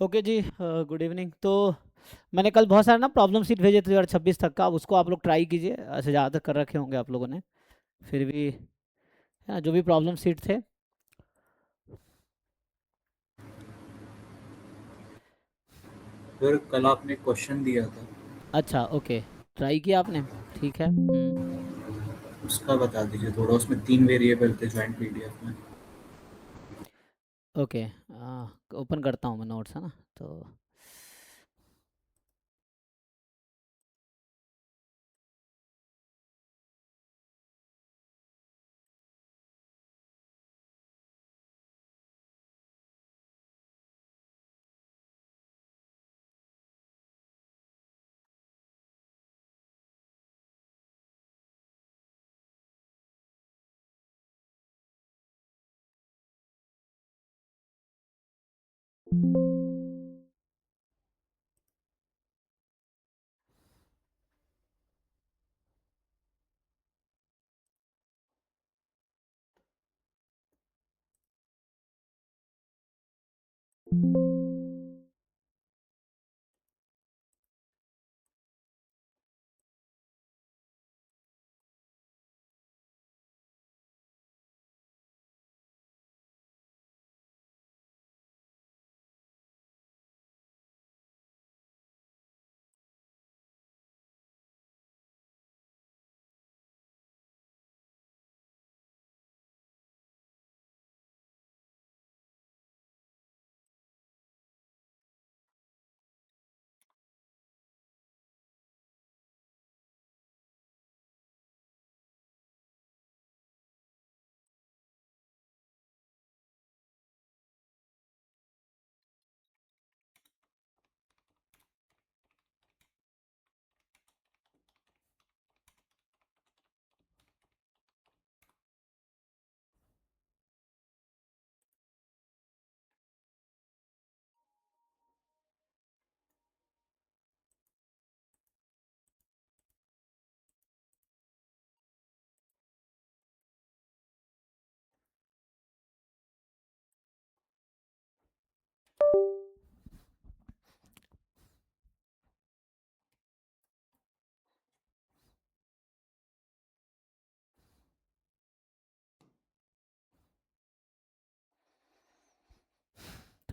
Okay जी। Good evening. तो मैंने कल बहुत सारे ना प्रॉब्लम सीट भेजे थे 2026 तक का, अब उसको आप लोग ट्राई कीजिए। ऐसे ज़्यादातर कर रखे होंगे आप लोगों ने, फिर भी है ना, जो भी प्रॉब्लम सीट थे। फिर कल आपने क्वेश्चन दिया था, अच्छा, ओके। ट्राई किया आपने? ठीक है। उसका बता दीजिए थोड़ा। उसमें 3 वेरिएबल थे ज्वाइंट पीडीएफ में। ओके। ओपन करता हूँ मैं नोट्स, है ना। तो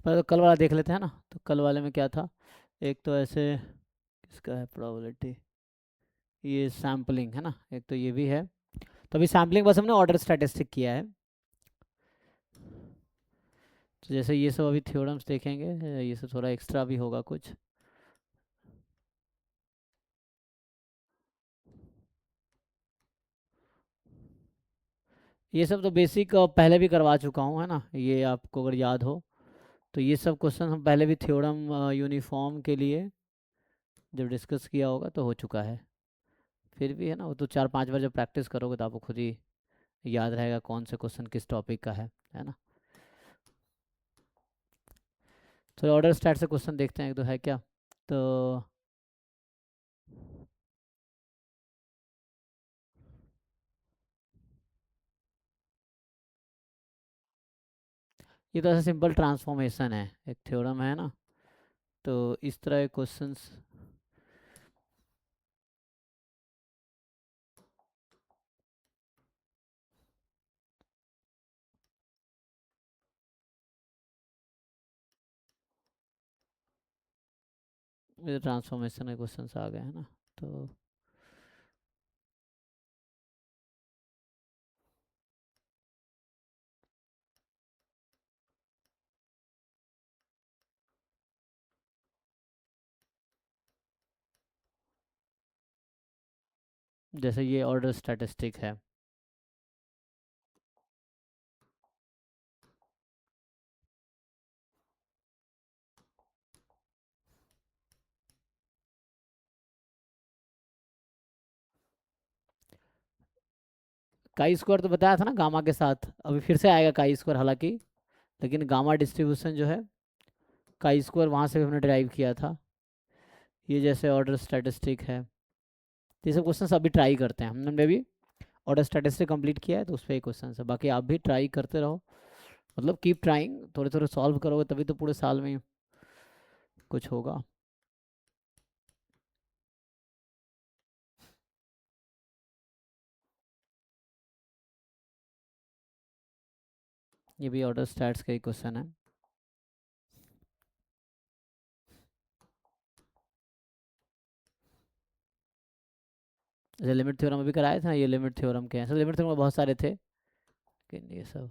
पहले तो कल वाला देख लेते हैं ना। तो कल वाले में क्या था? एक तो ऐसे किसका है प्रोबेबिलिटी, ये सैम्पलिंग है ना, एक तो ये भी है। तो अभी सैम्पलिंग बस हमने ऑर्डर स्टैटिस्टिक किया है। तो जैसे ये सब अभी थ्योरम्स देखेंगे, ये सब थोड़ा एक्स्ट्रा भी होगा कुछ। ये सब तो बेसिक पहले भी करवा चुका हूँ, है ना, ये आपको अगर याद हो। तो ये सब क्वेश्चन हम पहले भी थ्योरम यूनिफॉर्म के लिए जब डिस्कस किया होगा तो हो चुका है। फिर भी है ना, वो तो 4-5 बार जब प्रैक्टिस करोगे तो आपको खुद ही याद रहेगा कौन से क्वेश्चन किस टॉपिक का है ना। तो ऑर्डर स्टार्ट से क्वेश्चन देखते हैं, एक दो है क्या। तो ये तो ऐसा सिंपल ट्रांसफॉर्मेशन है, एक थ्योरम है ना। तो इस तरह के क्वेश्चंस, ये ट्रांसफॉर्मेशन के क्वेश्चंस आ गए हैं ना। तो जैसे ये ऑर्डर स्टैटिस्टिक है। काई स्क्वायर तो बताया था ना गामा के साथ, अभी फिर से आएगा काई स्क्वायर हालांकि। लेकिन गामा डिस्ट्रीब्यूशन जो है, काई स्क्वायर वहाँ से भी हमने डिराइव किया था। ये जैसे ऑर्डर स्टैटिस्टिक है, ये सब क्वेश्चन अभी ट्राई करते हैं। हमने भी ऑर्डर स्टैटिस्टिक कंप्लीट किया है तो उस पर ही क्वेश्चन है, बाकी आप भी ट्राई करते रहो। मतलब कीप ट्राइंग, थोड़े थोड़े सॉल्व करोगे तभी तो पूरे साल में कुछ होगा। ये भी ऑर्डर स्टैट्स का ही क्वेश्चन है। जैसे लिमिट थ्योरम अभी कराए थे ना, ये लिमिट थ्योरम के हैं। लिमिट थ्योरम में बहुत सारे थे, लेकिन ये सब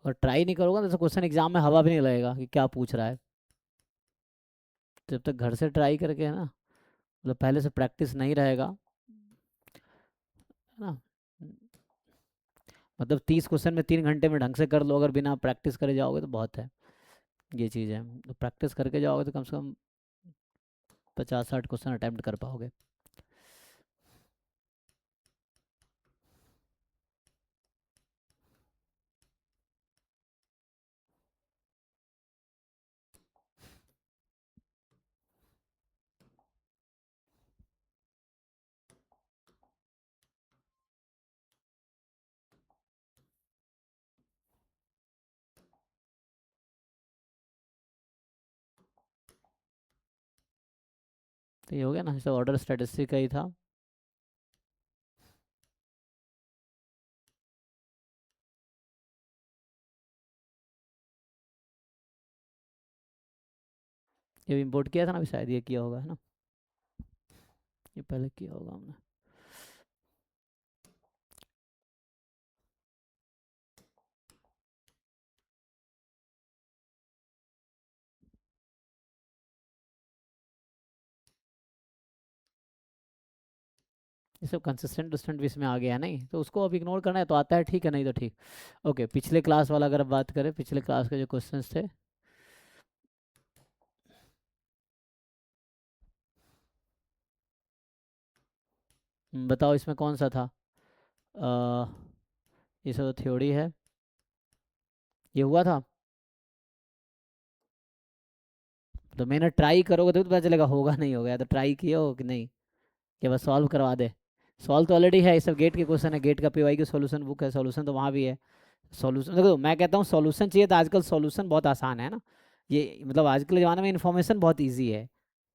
और ट्राई नहीं करोगे तो क्वेश्चन एग्जाम में हवा भी नहीं लगेगा कि क्या पूछ रहा है। जब तक घर से ट्राई करके है ना, मतलब पहले से प्रैक्टिस नहीं रहेगा, है ना। मतलब 30 क्वेश्चन में 3 घंटे में ढंग से कर लो, अगर बिना प्रैक्टिस करे जाओगे तो बहुत है। ये चीज़ है, तो प्रैक्टिस करके जाओगे तो कम से कम 50-60 क्वेश्चन अटैम्प्ट कर पाओगे। तो ये हो गया ना, जैसे ऑर्डर स्टैटिस्टिक का ही था। ये भी इम्पोर्ट किया था ना अभी, शायद ये किया होगा, है ना। ये पहले किया होगा हमने। ये सब कंसिस्टेंट डिस्टेंट भी इसमें आ गया है, नहीं तो उसको अब इग्नोर करना है तो आता है, ठीक है, नहीं तो ठीक। ओके, पिछले क्लास वाला अगर अब बात करें, पिछले क्लास के जो क्वेश्चंस थे, बताओ इसमें कौन सा था। ये सब तो थ्योरी है, ये हुआ था। तो मैंने ट्राई करोगे तो पता चलेगा होगा नहीं होगा, या तो ट्राई किए हो कि नहीं, कि बस सॉल्व करवा दे। सॉल्व तो ऑलरेडी है, ये सब गेट के क्वेश्चन है, गेट का पीवाई की सॉल्यूशन बुक है, सॉल्यूशन तो वहाँ भी है। सॉल्यूशन देखो, मैं कहता हूँ सॉल्यूशन चाहिए तो आजकल सॉल्यूशन बहुत आसान है ना। ये मतलब आजकल के ज़माने में इन्फॉर्मेशन बहुत ईजी है।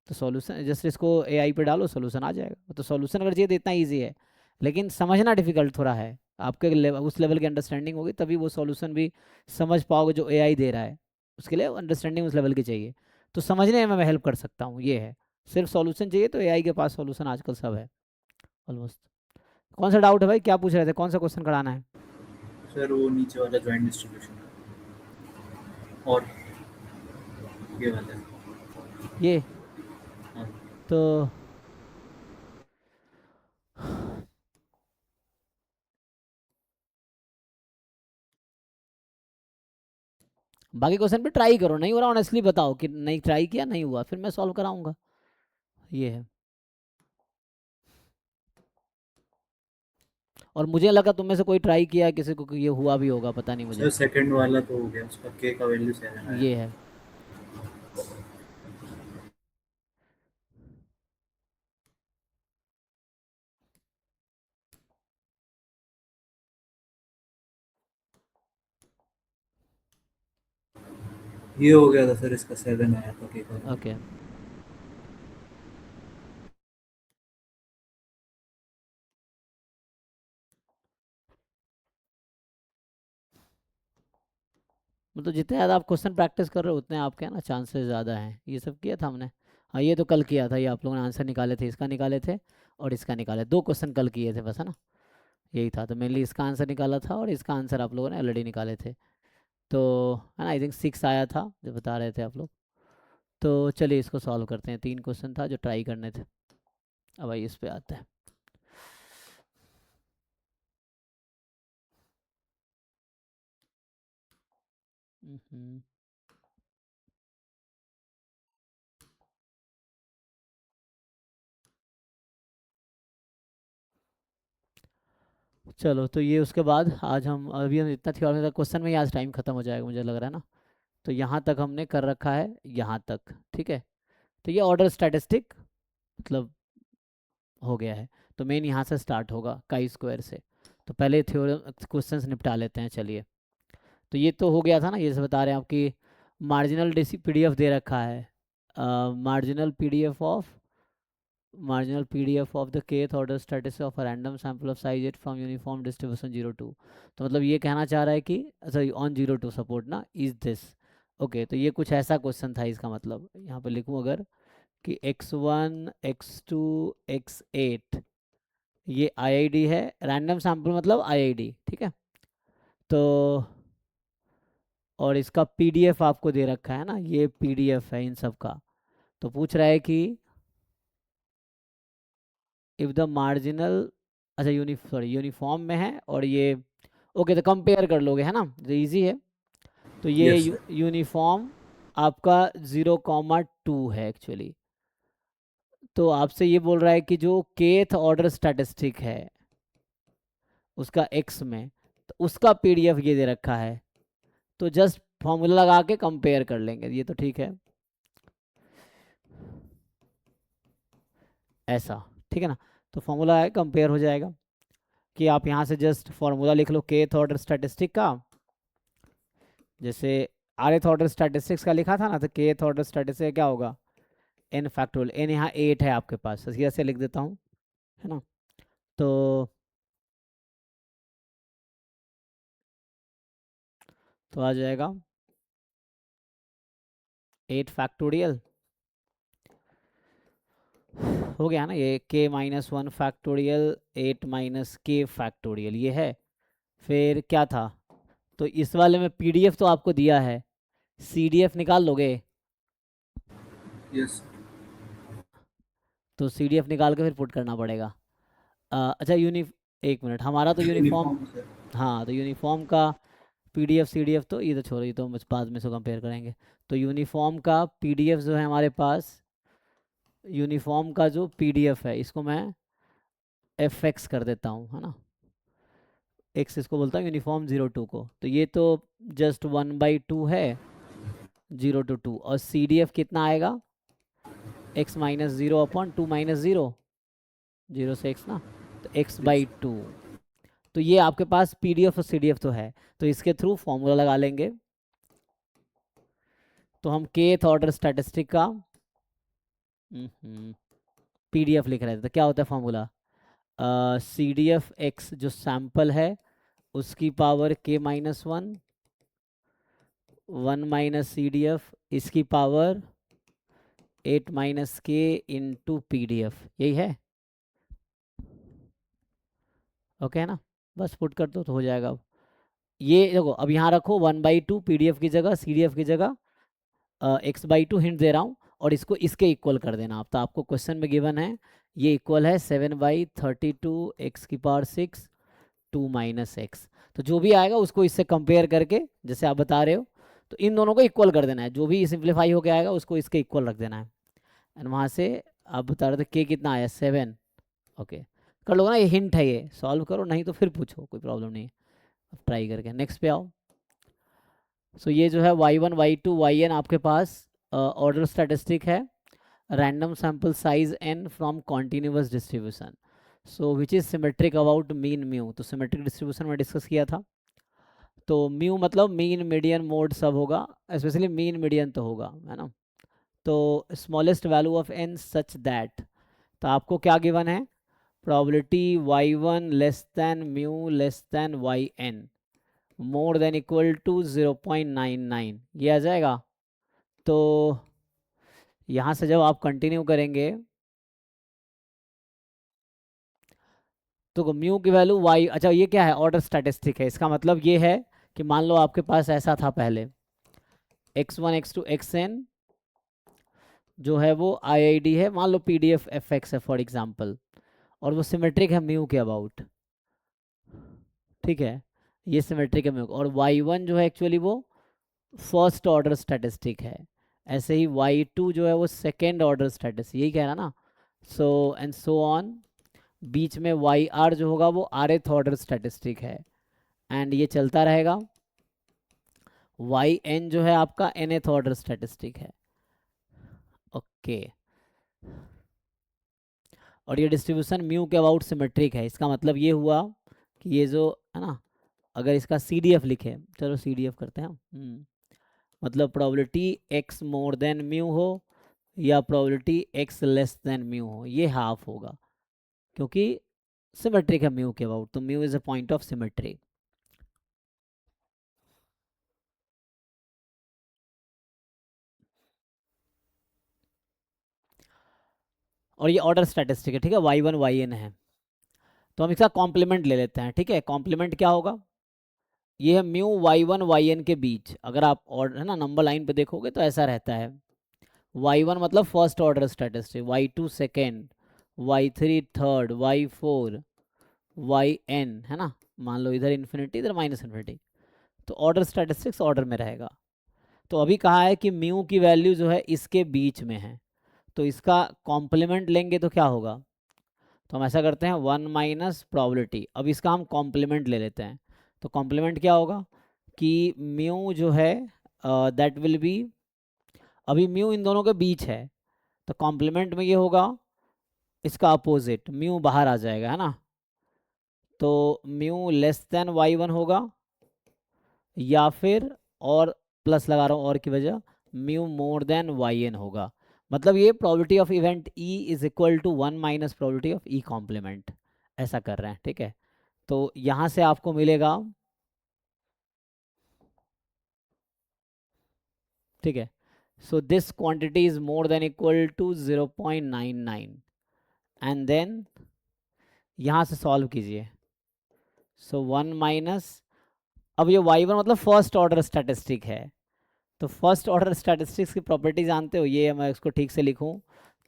तो सॉल्यूशन जस्ट इसको एआई पे डालो, सॉल्यूशन आ जाएगा। तो सॉल्यूशन अगर चाहिए तो इतना ईजी है, लेकिन समझना डिफिकल्ट थोड़ा है। आपके उस लेवल की अंडरस्टैंडिंग होगी तभी वो सॉल्यूशन भी समझ पाओगे जो एआई दे रहा है। उसके लिए अंडरस्टैंडिंग उस लेवल की चाहिए। तो समझने में मैं हेल्प कर सकता हूँ, ये है। सिर्फ सॉल्यूशन चाहिए तो एआई के पास सॉल्यूशन आजकल सब है ऑलमोस्ट। कौन सा डाउट है भाई, क्या पूछ रहे थे, कौन सा क्वेश्चन कराना है। सर वो नीचे वाला जॉइंट डिस्ट्रीब्यूशन और ये वाला। ये हाँ। तो बाकी क्वेश्चन पे ट्राई करो, नहीं हो रहा ऑनेस्टली बताओ कि नहीं ट्राई किया, नहीं हुआ, फिर मैं सॉल्व कराऊंगा। ये है। और मुझे लगा तुम में से कोई ट्राई किया, किसी को ये हुआ भी होगा, पता नहीं सर मुझे। सेकंड वाला तो हो गया, उसका के का वैल्यू 7 आया। ये है। ये हो गया था सर, इसका 7 आया था के का वैल्यू। ओके। मतलब जितने ज़्यादा आप क्वेश्चन प्रैक्टिस कर रहे हो उतने आपके ना चांसेस ज़्यादा हैं। ये सब किया था हमने। हाँ, ये तो कल किया था, ये आप लोगों ने आंसर निकाले थे, इसका निकाले थे और इसका निकाले, 2 क्वेश्चन कल किए थे बस, है ना। यही था, तो मेनली इसका आंसर निकाला था और इसका आंसर आप लोगों ने ऑलरेडी निकाले थे। तो है ना, आई थिंक 6 आया था जो बता रहे थे आप लोग। तो चलिए इसको सॉल्व करते हैं। 3 क्वेश्चन था जो ट्राई करने थे। अब भाई इस पे आते हैं। हम्म, चलो, तो ये उसके बाद आज हम अभी हम इतना थ्योरम तक, क्वेश्चन में ही आज टाइम खत्म हो जाएगा मुझे लग रहा है ना। तो यहाँ तक हमने कर रखा है, यहाँ तक ठीक है। तो ये ऑर्डर स्टैटिस्टिक मतलब हो गया है। तो मेन यहाँ से स्टार्ट होगा काई स्क्वायर से। तो पहले थ्योरम क्वेश्चंस निपटा लेते हैं चलिए। तो ये तो हो गया था ना, ये से बता रहे हैं आपकी मार्जिनल पीडीएफ दे रखा है, marginal PDF of the kth order statistics of a random sample of size eight from uniform distribution 0 2। तो मतलब ये कहना चाह रहा है कि सॉरी ऑन 0 2 सपोर्ट ना इज दिस। ओके, तो ये कुछ ऐसा क्वेश्चन था, इसका मतलब यहाँ पे लिखूँ अगर कि x1 x2 x8 ये आईआईडी है, रैंडम सैंपल मतलब आईआईडी ठीक है। तो और इसका पीडीएफ आपको दे रखा है ना, ये पीडीएफ है इन सब का। तो पूछ रहा है कि इफ द मार्जिनल, अच्छा यूनिफॉर्म में है और ये ओके, तो कंपेयर कर लोगे है ना, तो ईजी है। तो ये यस सर। यूनिफॉर्म आपका 0,2 है एक्चुअली। तो आपसे ये बोल रहा है कि जो केथ ऑर्डर स्टैटिस्टिक है उसका एक्स में, तो उसका पीडीएफ ये दे रखा है। तो जस्ट फॉर्मूला लगा के कंपेयर कर लेंगे, ये तो ठीक है ऐसा, ठीक है ना। तो फॉर्मूला है, कंपेयर हो जाएगा कि आप यहाँ से जस्ट फॉर्मूला लिख लो केथ ऑर्डर स्टैटिस्टिक का। जैसे आरएथ ऑर्डर स्टैटिस्टिक्स का लिखा था ना, तो केथ ऑर्डर स्टैटिस्टिक क्या होगा, एन फैक्टोरियल, एन यहाँ 8 है आपके पास, तो ऐसे लिख देता हूँ है ना। तो आ जाएगा 8 फैक्टोरियल हो गया ना, ये k-1 फैक्टोरियल 8 माइनस के फैक्टोरियल ये है। फिर क्या था, तो इस वाले में पीडीएफ तो आपको दिया है, सीडीएफ निकाल लोगे। यस। तो सीडीएफ निकाल के फिर पुट करना पड़ेगा। अच्छा एक मिनट, हमारा तो यूनिफॉर्म, यूनिफॉर्म सर। हाँ तो यूनिफॉर्म का पीडीएफ सीडीएफ तो ये तो छोड़ो, ये तो हम बाद में से कंपेयर करेंगे। तो यूनिफॉर्म का पीडीएफ जो है हमारे पास, यूनिफॉर्म का जो पीडीएफ है इसको मैं एफ एक्स कर देता हूँ है ना, एक्स इसको बोलता हूँ यूनिफॉर्म 0 2 को। तो ये तो जस्ट 1/2 है 0 to 2, और सीडीएफ कितना आएगा x माइनस 0/2 - 0, 0 से x ना, तो यस। x/2। तो ये आपके पास पीडीएफ और सीडीएफ तो है, तो इसके थ्रू फॉर्मूला लगा लेंगे। तो हम kth ऑर्डर स्टैटिस्टिक का पीडीएफ लिख रहे थे, तो क्या होता है formula, C D F x जो सैंपल है उसकी power k-1, 1 minus C D F इसकी power 8 minus k into P D F, यही है ओके है ना। बस पुट कर दो तो हो जाएगा। अब ये देखो, अब यहाँ रखो 1/2 पीडीएफ की जगह, सीडीएफ की जगह x/2 हिंट दे रहा हूँ, और इसको इसके इक्वल कर देना आप। तो आपको क्वेश्चन में गिवन है ये इक्वल है 7/32 x⁻6 2 माइनस एक्स। तो जो भी आएगा उसको इससे कंपेयर करके, जैसे आप बता रहे हो, तो इन दोनों को इक्वल कर देना है, जो भी सिंप्लीफाई होके आएगा उसको इसके इक्वल रख देना है। एंड वहाँ से आप बता रहे थे के कितना आया 7, ओके कर लो ना, ये हिंट है, ये सॉल्व करो नहीं तो फिर पूछो, कोई प्रॉब्लम नहीं है। अब ट्राई करके नेक्स्ट पे आओ। सो ये जो है y1 y2 yn आपके पास ऑर्डर स्टैटिस्टिक है, random sample size n from continuous distribution, so which is symmetric about mean mu. तो सिमेट्रिक डिस्ट्रीब्यूशन में डिस्कस किया था। तो म्यू मतलब मीन मीडियन मोड सब होगा, स्पेशली मीन मीडियन तो होगा है ना। तो smallest value of n such that, तो आपको क्या गिवन है, probability y1 less than mu less than yn more than equal to 0.99, ये आ जाएगा। तो यहाँ से जब आप कंटिन्यू करेंगे तो म्यू की वैल्यू y, अच्छा ये क्या है, ऑर्डर स्टैटिस्टिक है, इसका मतलब ये है कि मान लो आपके पास ऐसा था पहले x1 x2 xn जो है वो आईआईडी है, मान लो पीडीएफ एफएक्स है फॉर एग्जांपल, और वो सिमेट्रिक है म्यू के अबाउट, ठीक है, ये सिमेट्रिक है म्यू, और y1 जो है एक्चुअली वो फर्स्ट ऑर्डर स्टैटिस्टिक है, ऐसे ही y2 जो है वो सेकेंड ऑर्डर स्टैटिस्टिक, यही कह रहा ना। सो एंड सो ऑन, बीच में वाई आर जो होगा वो आरएथ ऑर्डर स्टैटिस्टिक है, एंड ये चलता रहेगा। वाई एन जो है आपका nth ऑर्डर स्टैटिस्टिक है। ओके, और ये डिस्ट्रीब्यूशन म्यू के अबाउट सिमेट्रिक है। इसका मतलब ये हुआ कि ये जो है ना, अगर इसका सी डी एफ लिखे, चलो सी डी एफ करते हैं। मतलब probability X more then mu हो या probability x less than mu हो, ये हाफ होगा, क्योंकि सिमेट्रिक है म्यू के अबाउट, तो mu is a point of symmetry. और ये ऑर्डर स्टैटिस्टिक है, ठीक है, वाई वन वाई एन है। तो हम इसका कॉम्प्लीमेंट ले लेते हैं, ठीक है। कॉम्प्लीमेंट क्या होगा, ये है mu y one y n के बीच। अगर आप और है ना नंबर लाइन पे देखोगे तो ऐसा रहता है, वाई वन मतलब first order statistic, y two second, y three third, y four, y n, है ना। मान लो इधर इन्फिनिटी इधर माइनस इन्फिनिटी, तो ऑर्डर स्टैटिस्टिक्स ऑर्डर में रहेगा। तो अभी कहा है कि म्यू की वैल्यू जो है इसके बीच में है, तो इसका कॉम्प्लीमेंट लेंगे तो क्या होगा, तो हम ऐसा करते हैं वन माइनस प्रोबेबिलिटी। अब इसका हम कॉम्प्लीमेंट ले लेते हैं, तो कॉम्प्लीमेंट क्या होगा कि म्यू जो है दैट विल बी, अभी म्यू इन दोनों के बीच है, तो कॉम्प्लीमेंट में ये होगा इसका अपोजिट, म्यू बाहर आ जाएगा, है ना। तो mu less than y one होगा, या फिर, और प्लस लगा रहा हूँ और की वजह, mu more than y n होगा। मतलब ये probability of event E is equal to one minus probability of E complement, ऐसा कर रहे हैं, ठीक है। तो यहाँ से आपको मिलेगा, ठीक है, so this quantity is more than equal to 0.99, and then यहाँ से सॉल्व कीजिए। सो वन माइनस, अब ये वाई वन मतलब फर्स्ट ऑर्डर स्टैटिस्टिक है, तो फर्स्ट ऑर्डर स्टैटिस्टिक्स की प्रॉपर्टी जानते हो, ये मैं इसको ठीक से लिखूं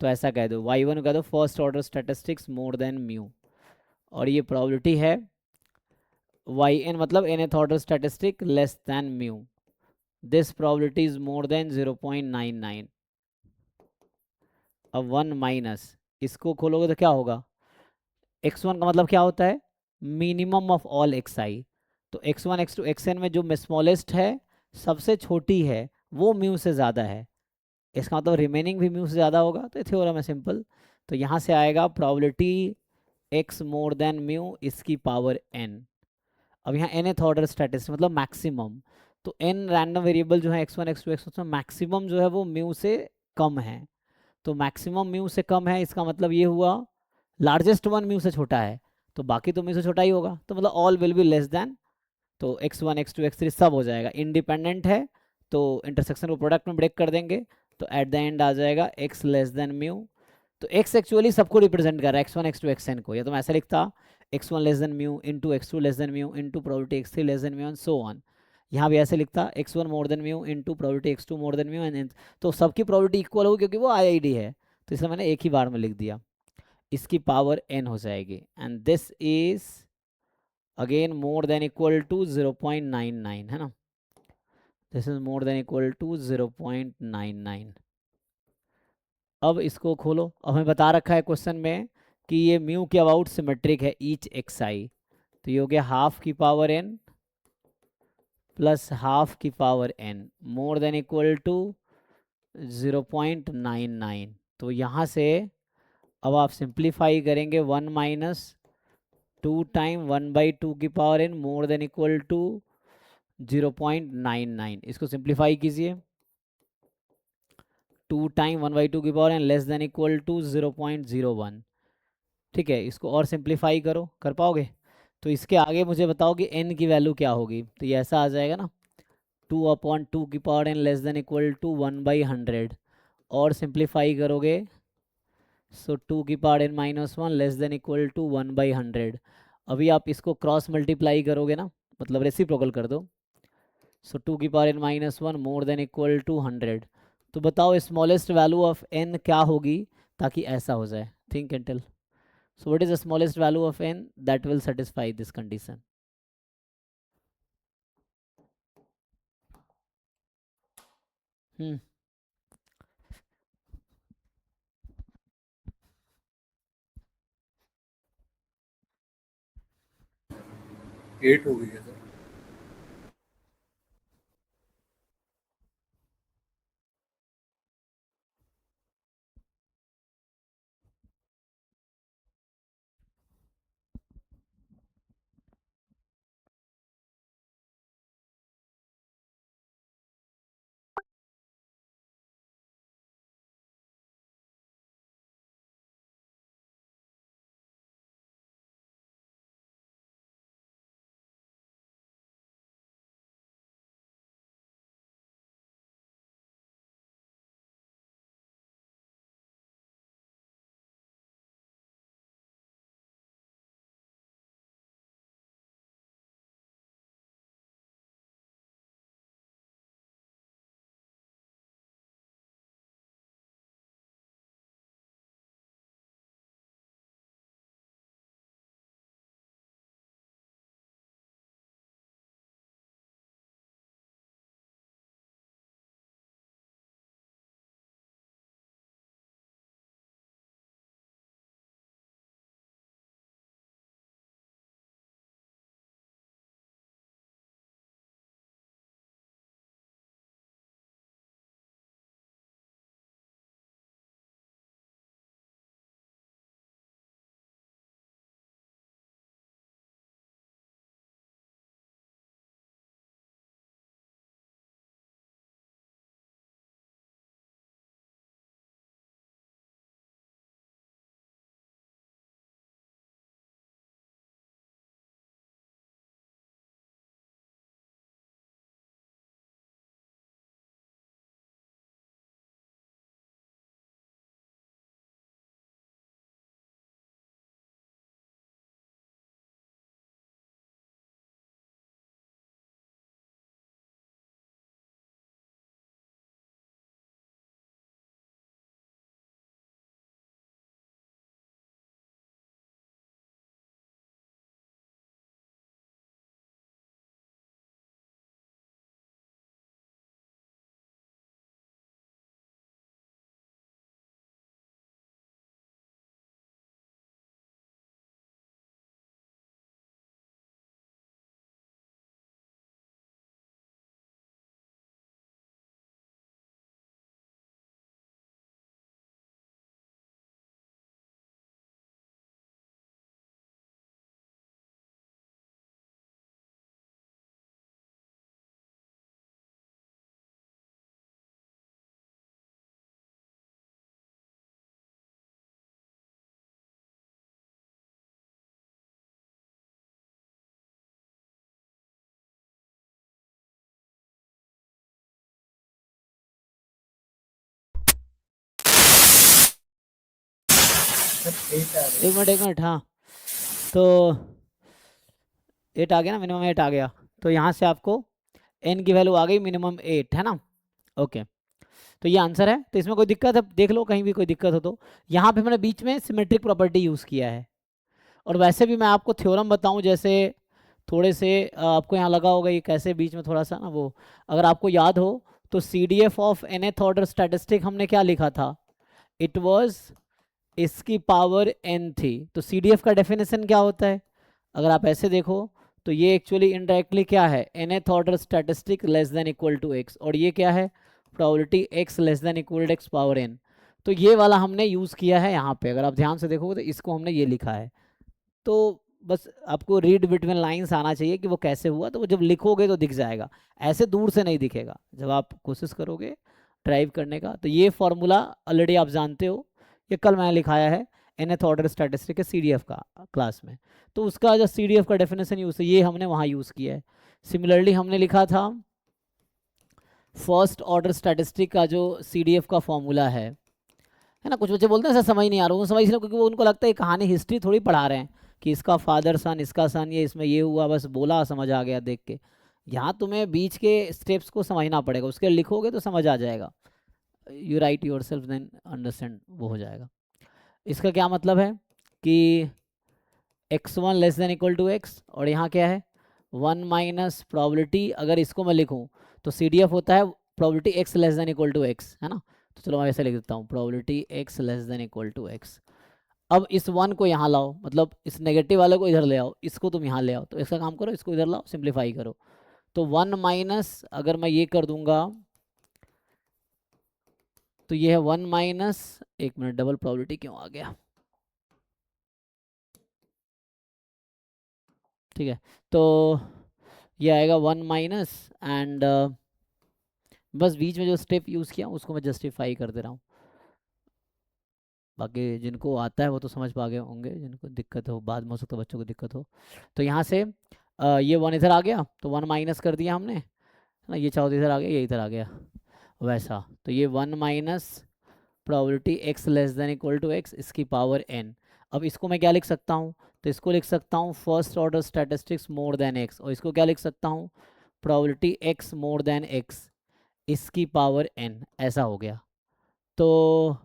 तो ऐसा कह दो, वाई वन कह दो first order statistics more then mu, और ये प्रोबेबिलिटी है वाई एन मतलब nth order statistic less than mu, this probability is more then 0.99। अब वन माइनस, इसको खोलोगे तो क्या होगा, x1 का मतलब क्या होता है, मिनिमम ऑफ ऑल xi, तो x1 x2 xn में जो स्मॉलेस्ट है, सबसे छोटी है, वो म्यू से ज़्यादा है, इसका मतलब रिमेनिंग भी म्यू से ज़्यादा होगा, तो थ्योरम है सिंपल। तो यहाँ से आएगा probability x more than mu इसकी पावर n। अब यहाँ nth ऑर्डर स्टैटिस्टिक मतलब मैक्सिमम, तो n रैंडम वेरिएबल जो है x1 x2 x3 मैक्सिमम जो है वो म्यू से कम है, तो मैक्सिमम म्यू से कम है, इसका मतलब ये हुआ लार्जेस्ट वन म्यू से छोटा है, तो बाकी तो म्यू से छोटा ही होगा, तो मतलब all will be less than, तो x1 x2 x3 सब हो जाएगा, इंडिपेंडेंट है, तो इंटरसेक्शन को प्रोडक्ट में ब्रेक कर देंगे, तो एट द एंड आ जाएगा x लेस देन म्यू। तो x एक्चुअली सबको रिप्रेजेंट कर रहा है, x1 x2 xn को, या तो मैं ऐसा लिखता x1 less than mu into x2 less than mu into probability x3 less than mu and so on. यहाँ भी ऐसे लिखता x1 more than mu into probability x2 more than mu and, तो सबकी प्रोबेबिलिटी इक्वल होगी क्योंकि वो IID है, तो इसलिए मैंने एक ही बार में लिख दिया, इसकी पावर n हो जाएगी, and this is again more than equal to 0.99, है ना, this is more than equal to 0.99। अब इसको खोलो, अब हमें बता रखा है क्वेश्चन में कि ये म्यू के अबाउट सिमेट्रिक है ईच एक्स आई, तो ये हो गया हाफ की पावर n प्लस हाफ की power n more than equal to 0.99। तो यहाँ से अब आप सिंप्लीफाई करेंगे, one minus two time one by two की power n more than equal to 0.99, इसको सिंप्लीफाई कीजिए, two time one by two की power n less than equal to 0.01, ठीक है। इसको और सिंप्लीफाई करो, कर पाओगे, तो इसके आगे मुझे बताओ कि n की वैल्यू क्या होगी, तो ये ऐसा आ जाएगा ना, टू अपॉन टू की power n less than equal to one by hundred, और सिंप्लीफाई करोगे सो टू की power n minus one less than equal to one by hundred. अभी आप इसको क्रॉस मल्टीप्लाई करोगे ना, मतलब रेसिप्रोकल कर दो, सो टू की power n minus one more than equal two hundred. तो बताओ स्मॉलेस्ट वैल्यू ऑफ n क्या होगी ताकि ऐसा हो जाए, think and tell. So what is the smallest value of n that will satisfy this condition? Hmm. 8 हो गई है सर। सर 8 आ रहे हैं। एक मिनट हाँ। तो 8 आ गया ना, मिनिमम 8 आ गया। तो यहाँ से आपको n की वैल्यू आ गई मिनिमम 8, है ना। ओके, तो ये आंसर है। तो इसमें कोई दिक्कत है, देख लो कहीं भी कोई दिक्कत हो तो। यहाँ पे मैंने बीच में सिमेट्रिक प्रॉपर्टी यूज़ किया है। और वैसे भी मैं आपको थ्योरम बताऊं, जैसे थोड़े से आपको यहाँ लगा होगा ये कैसे बीच में थोड़ा सा ना वो, अगर आपको याद हो तो CDF of nth order statistic हमने क्या लिखा था, इट वाज इसकी पावर n थी। तो CDF का डेफिनेशन क्या होता है, अगर आप ऐसे देखो तो ये एक्चुअली इनडायरेक्टली क्या है, nth order statistic less than equal to x, और ये क्या है, probability x less than equal to x power n। तो ये वाला हमने यूज़ किया है यहाँ पे, अगर आप ध्यान से देखोगे तो इसको हमने ये लिखा है। तो बस आपको रीड बिटवीन लाइंस आना चाहिए कि वो कैसे हुआ, तो वो जब लिखोगे तो दिख जाएगा, ऐसे दूर से नहीं दिखेगा जब आप कोशिश करोगे ड्राइव करने का। तो ये फॉर्मूला ऑलरेडी आप जानते हो, ये कल मैंने लिखाया है nth ऑर्डर स्टैटिस्टिक के CDF का क्लास में। तो उसका जो CDF का डेफिनेशन यूज़ है ये हमने वहाँ यूज़ किया है। सिमिलरली हमने लिखा था फर्स्ट ऑर्डर स्टैटिस्टिक का जो CDF का फॉर्मूला है ना। कुछ बच्चे बोलते हैं सर समझ नहीं आ रहा, वो समझ इसलिए क्योंकि वो उनको लगता है कहानी हिस्ट्री थोड़ी पढ़ा रहे हैं कि इसका फादर सन, इसका सन, ये इसमें ये हुआ, बस बोला समझ आ गया देख के। यहाँ तुम्हें बीच के स्टेप्स को समझना पड़ेगा, उसके लिखोगे तो समझ आ जाएगा। You write yourself then understand, वो हो जाएगा। इसका क्या मतलब है कि x1 less than equal to x, और यहाँ क्या है 1 माइनस प्रॉबिलिटी, अगर इसको मैं लिखूँ तो CDF होता है probability x less than equal to x, है ना। तो चलो मैं ऐसे लिख देता हूँ, probability x less than equal to x। अब इस वन को यहाँ लाओ, मतलब इस नेगेटिव वाले को इधर ले आओ, इसको तुम यहाँ ले आओ, तो इसका काम करो, इसको इधर लाओ, सिंप्लीफाई करो। तो वन माइनस, अगर मैं ये कर दूंगा तो ये है वन माइनस, एक मिनट, डबल प्रोबेबिलिटी क्यों आ गया, ठीक है। तो ये आएगा वन माइनस एंड बस बीच में जो स्टेप यूज़ किया उसको मैं जस्टिफाई कर दे रहा हूँ। बाकी जिनको आता है वो तो समझ पा गए होंगे, जिनको दिक्कत हो बाद में हो सकता है बच्चों को दिक्कत हो। तो यहाँ से ये वन इधर आ गया तो वन माइनस कर दिया हमने, है ना, ये चाहो तो इधर आ गया, ये इधर आ गया, वैसा। तो ये one minus probability x less than equal to x इसकी पावर एन। अब इसको मैं क्या लिख सकता हूँ, तो इसको लिख सकता हूँ first order statistics more then x, और इसको क्या लिख सकता हूँ, probability X more then x इसकी पावर एन, ऐसा हो गया। तो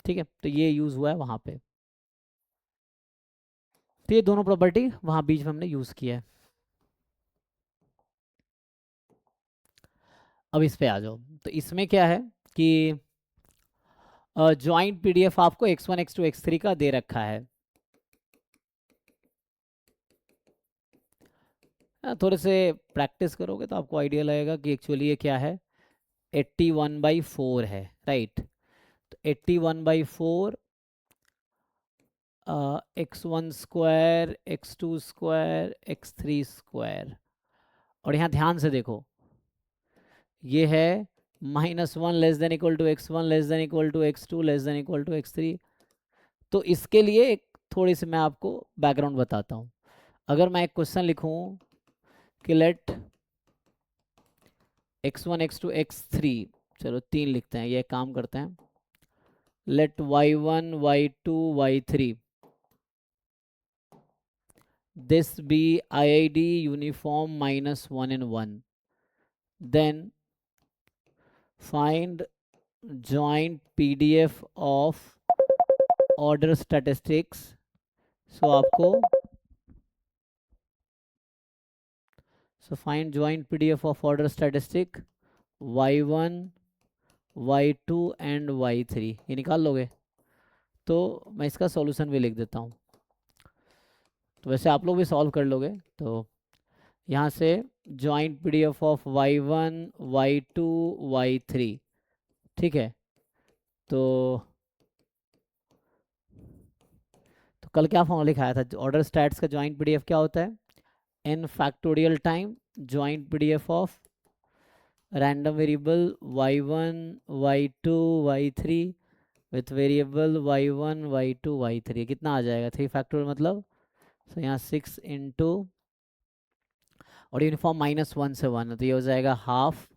ठीक है, तो ये यूज़ हुआ है वहाँ पे, तो ये दोनों प्रॉपर्टी वहाँ बीच में हमने यूज़ किया है। अब इस पे आ जाओ, तो इसमें क्या है कि ज्वाइंट पीडीएफ आपको x1 x2 x3 का दे रखा है। थोड़े से प्रैक्टिस करोगे तो आपको आइडिया लगेगा कि एक्चुअली ये क्या है, 81/4 है, राइट। तो 81/4 x1 square x2 square x3 square, और यहाँ ध्यान से देखो ये है -1 less than equal to x1 less than equal to x2 less than equal to x3। तो इसके लिए एक थोड़ी सी मैं आपको बैकग्राउंड बताता हूँ। अगर मैं एक क्वेश्चन लिखूँ कि लेट x1 x2 x3, चलो 3 लिखते हैं, ये काम करते हैं, late y1 y2 y3 this be IID uniform -1 in 1, then find joint PDF of order statistics। सो आपको find joint PDF of order statistic y1 y2 and y3, ये निकाल लोगे। तो मैं इसका सॉल्यूशन भी लिख देता हूँ, तो वैसे आप लोग भी सॉल्व कर लोगे। तो यहाँ से joint PDF of y1 y2 y3, ठीक है। तो कल क्या फॉर्मूला लिखाया था, ऑर्डर स्टैट्स का जॉइंट पीडीएफ क्या होता है, n factorial time joint PDF of random variable y1 y2 y3 with variable y1 y2 y3, कितना आ जाएगा, 3 फैक्टोरियल मतलब, तो यहाँ 6 इंटू, और यूनिफॉर्म -1 से 1, तो ये हो जाएगा हाफ,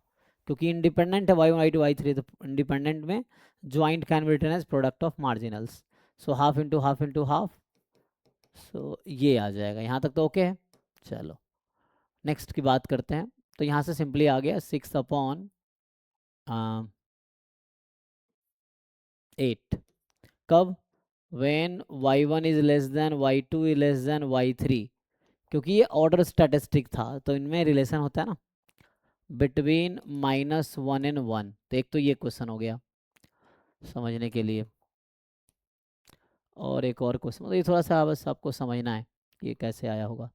क्योंकि इंडिपेंडेंट है y1 y2 y3, तो इंडिपेंडेंट में joint can be written as product of marginals, so half into half into half, so ये आ जाएगा। यहाँ तक तो ओके है। चलो नेक्स्ट की बात करते हैं। तो यहाँ से सिंपली आ गया 6/8, कब, when y1 is less than y2 is less than y3, क्योंकि ये ऑर्डर स्टैटिस्टिक था तो इनमें रिलेशन होता है ना बिटवीन -1 एंड 1। तो एक तो ये क्वेश्चन हो गया समझने के लिए, और एक और क्वेश्चन, मतलब ये थोड़ा सा बस आपको समझना है कि ये कैसे आया होगा।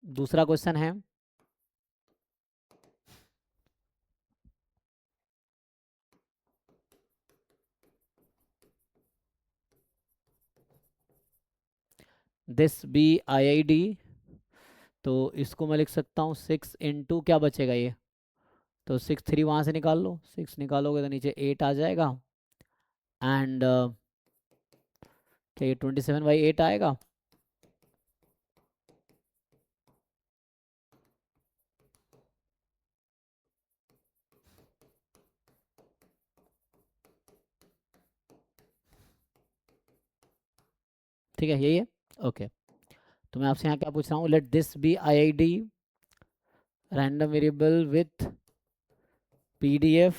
दूसरा क्वेश्चन है, दिस बी IID, तो इसको मैं लिख सकता हूँ 6 इंटू क्या बचेगा ये, तो 6 3 वहाँ से निकाल लो, 6 निकालोगे तो नीचे 8 आ जाएगा, एंड क्या ये 27/8 आएगा। ठीक है, यही है। ओके, तो मैं आपसे यहाँ क्या पूछ रहा हूँ, let this be IID random variable with PDF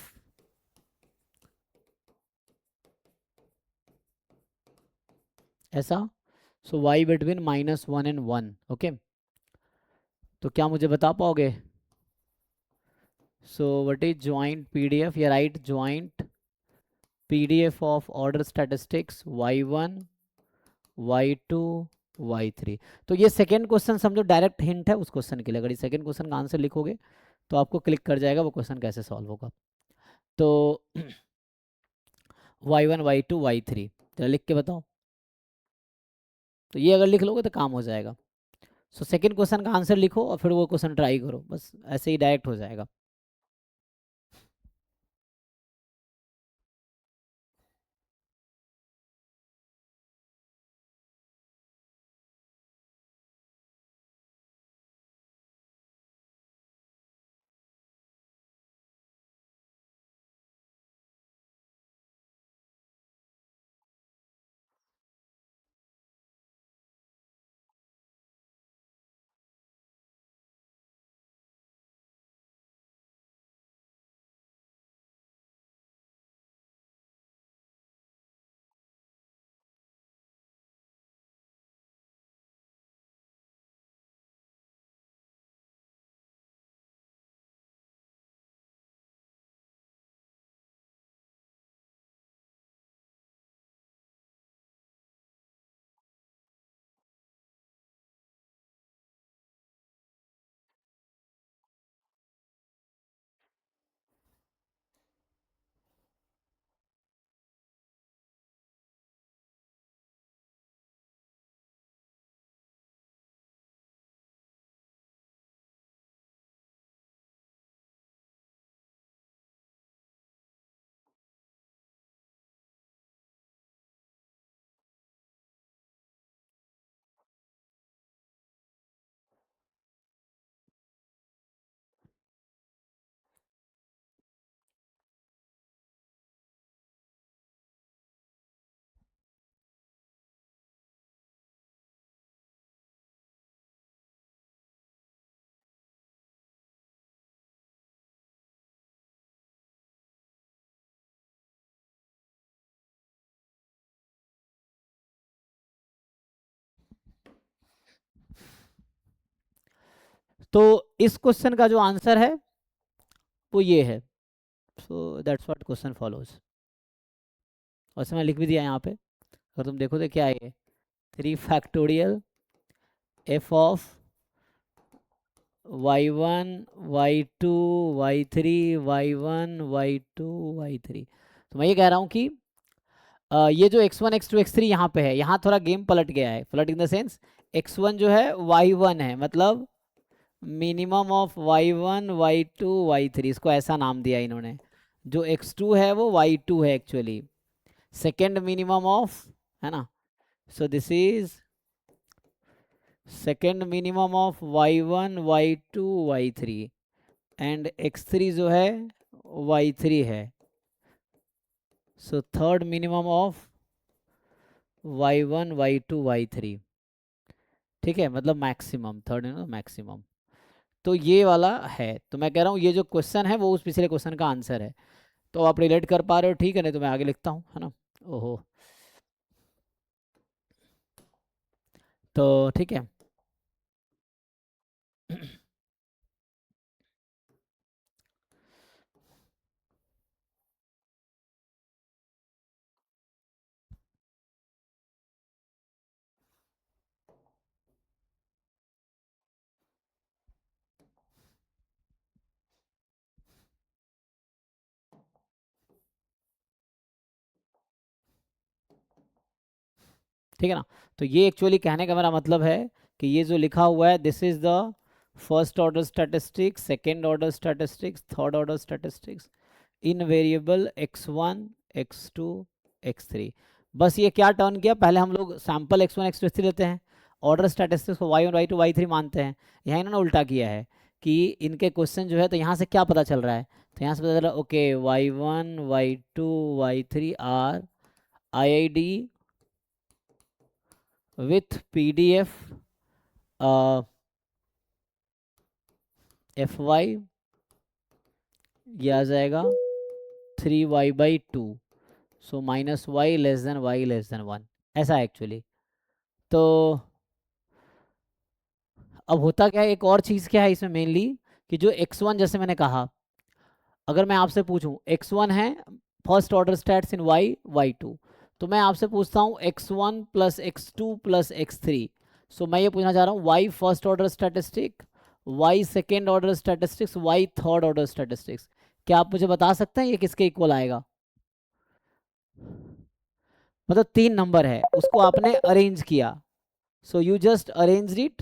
ऐसा, so y between -1 and 1। Okay, तो क्या मुझे बता पाओगे? So what is joint PDF, या write joint PDF of order statistics y1 y2 y3। तो ये सेकेंड क्वेश्चन समझो डायरेक्ट हिंट है उस क्वेश्चन के लिए। अगर ये सेकेंड क्वेश्चन का आंसर लिखोगे तो आपको क्लिक कर जाएगा वो क्वेश्चन कैसे सॉल्व होगा। तो y1 y2 y3 जरा लिख के बताओ। तो ये अगर लिख लोगे तो काम हो जाएगा। सो सेकेंड क्वेश्चन का आंसर लिखो और फिर वो क्वेश्चन ट्राई करो, बस ऐसे ही डायरेक्ट हो जाएगा। तो इस क्वेश्चन का जो आंसर है वो ये है। So that's what question follows. और इसमें लिख भी दिया यहाँ पे, अगर तुम देखो तो क्या है ये, 3 factorial f of y1 y2 y3 y1 y2 y3। तो मैं ये कह रहा हूँ कि ये जो x1 x2 x3 यहाँ पे है, यहाँ थोड़ा गेम पलट गया है। पलट इन द सेंस x1 जो है y1 है, मतलब minimum of y1 y2 y3, इसको ऐसा नाम दिया इन्होंने। जो x2 है वो y2 है एक्चुअली, सेकेंड मिनिमम ऑफ, है ना। So this is second minimum of y1 y2 y3 and x3 जो है y3 है। So third minimum of y1 y2 y3, ठीक है, मतलब मैक्सिमम, थर्ड मैक्सिमम। तो ये वाला है। तो मैं कह रहा हूँ ये जो क्वेश्चन है वो उस पिछले क्वेश्चन का आंसर है। तो आप रिलेट कर पा रहे हो, ठीक है, नहीं तो मैं आगे लिखता हूँ, है ना। ओहो, तो ठीक है। ठीक है ना। तो ये एक्चुअली कहने का मेरा मतलब है कि ये जो लिखा हुआ है, this is the first order statistics, second order statistics, third order statistics in variable x1 x2 x3। बस ये क्या टर्न किया, पहले हम लोग सैम्पल x1 x2 x3 लेते हैं, ऑर्डर स्टैटिस्टिक्स को y1 y2 y3 मानते हैं। यहाँ इन्होंने उल्टा किया है कि इनके क्वेश्चन जो है, तो यहाँ से क्या पता चल रहा है, तो यहाँ से पता चल रहा है okay y1 y2 y3 are IID with PDF FY, ये आ जाएगा 3y/2, so -y less than y less than 1, ऐसा एक्चुअली। तो अब होता क्या है, एक और चीज़ क्या है इसमें मेनली, कि जो x1 जैसे मैंने कहा, अगर मैं आपसे पूछूं x1 है फर्स्ट ऑर्डर स्टैट्स इन y/2, तो मैं आपसे पूछता हूँ x1 plus x2 plus x3। सो मैं ये पूछना चाह रहा हूँ y first order statistic, y second order statistics, y third order statistics. क्या आप मुझे बता सकते हैं ये किसके इक्वल आएगा? मतलब तीन नंबर है, उसको आपने अरेंज किया, so you just arrange it.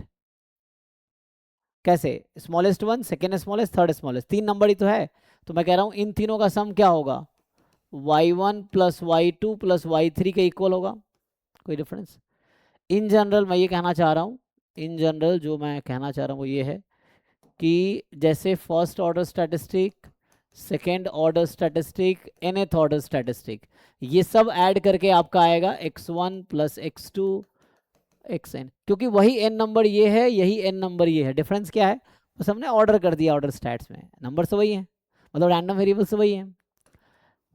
कैसे? Smallest one, second smallest, third smallest, तीन नंबर ही तो है। तो मैं कह रहा हूँ इन तीनों का सम क्या होगा, y1 plus y2 plus y3 के इक्वल होगा। कोई डिफरेंस? इन जनरल मैं ये कहना चाह रहा हूँ, इन जनरल जो मैं कहना चाह रहा हूँ वो ये है कि जैसे first order statistic, second order statistic, nth order statistic, ये सब ऐड करके आपका आएगा x1 प्लस x2 xn, क्योंकि वही n नंबर ये है, यही n नंबर ये है, डिफरेंस क्या है, बस हमने ऑर्डर कर दिया, ऑर्डर स्टैट्स में नंबर तो वही है, मतलब रैंडम वेरिएबल्स वही है।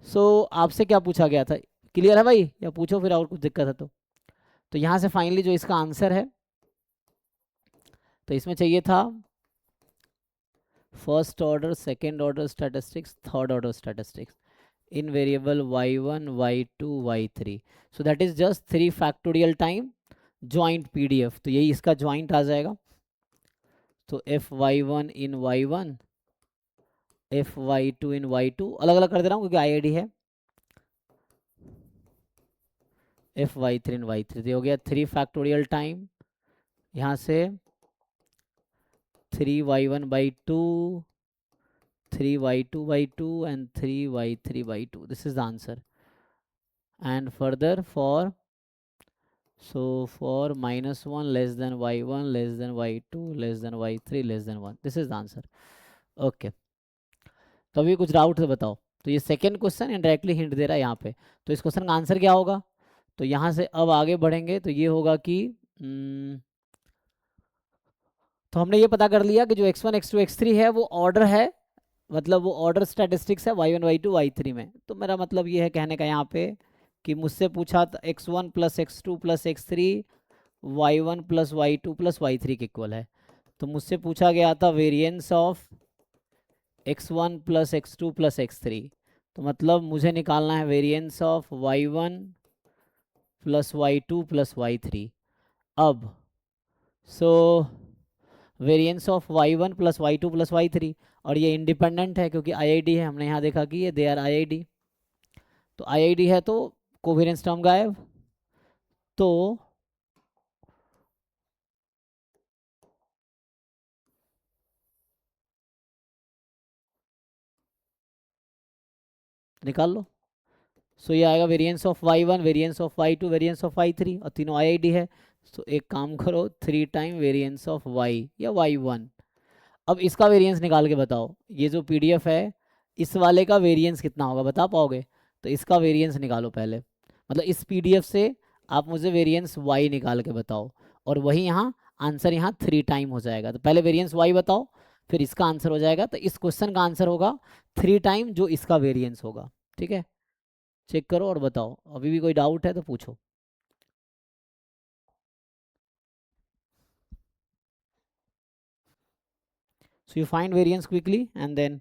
सो आपसे क्या पूछा गया था, क्लियर है भाई, या पूछो फिर और कुछ दिक्कत है तो यहाँ से फाइनली जो इसका आंसर है, तो इसमें चाहिए था first order, second order statistics, third order statistics in variable y1 y2 y3, so that is just 3 factorial time joint PDF, तो यही इसका joint आ जाएगा। तो fy1 in y1, fy2 in y2, अलग अलग कर दे रहा हूँ क्योंकि IID है, fy3 in y3, तो हो गया 3 factorial time, यहाँ से 3y1/2, 3y2/2 and 3y3/2, this is the answer. And further for, so for -1 less than y1 less than y2 less than y3 less than 1, this is the answer. Okay, तो अभी कुछ doubt है बताओ। तो ये second question indirectly hint दे रहा है यहाँ पे, तो इस क्वेश्चन का आंसर क्या होगा? तो यहाँ से अब आगे बढ़ेंगे तो ये होगा कि तो हमने ये पता कर लिया कि जो x1 x2 x3 है वो ऑर्डर है, मतलब वो ऑर्डर स्टैटिस्टिक्स है y1 y2 y3 में। तो मेरा मतलब ये है कहने का यहाँ पे कि मुझसे पूछा था x1 plus x2 plus x3 y1 plus y2 plus y3 के इक्वल है। तो मुझसे पूछा गया था variance of x1 plus x2 plus x3, तो मतलब मुझे निकालना है variance of y1 plus y2 plus y3। अब so variance of y1 plus y2 plus y3, और ये इंडिपेंडेंट है क्योंकि IID है, हमने यहाँ देखा कि ये दे आर IID, तो IID है तो कोवेरियंस टर्म गायब। तो निकाल लो। सो ये आएगा variance of y1, variance of y2, variance of y3, और तीनों IID है। तो एक काम करो, 3 टाइम वेरिएंस ऑफ y या y1। अब इसका वेरिएंस निकाल के बताओ, ये जो PDF है इस वाले का वेरिएंस कितना होगा, बता पाओगे? तो इसका वेरिएंस निकालो पहले, मतलब इस PDF से आप मुझे वेरिएंस y निकाल के बताओ, और वही यहाँ आंसर यहाँ 3 टाइम हो जाएगा। तो पहले वेरिएंस y बताओ, फिर इसका आंसर हो जाएगा। तो इस क्वेश्चन का आंसर होगा 3 टाइम जो इसका वेरिएंस होगा। ठीक है, चेक करो और बताओ, अभी भी कोई डाउट है तो पूछो। So you find variance quickly and then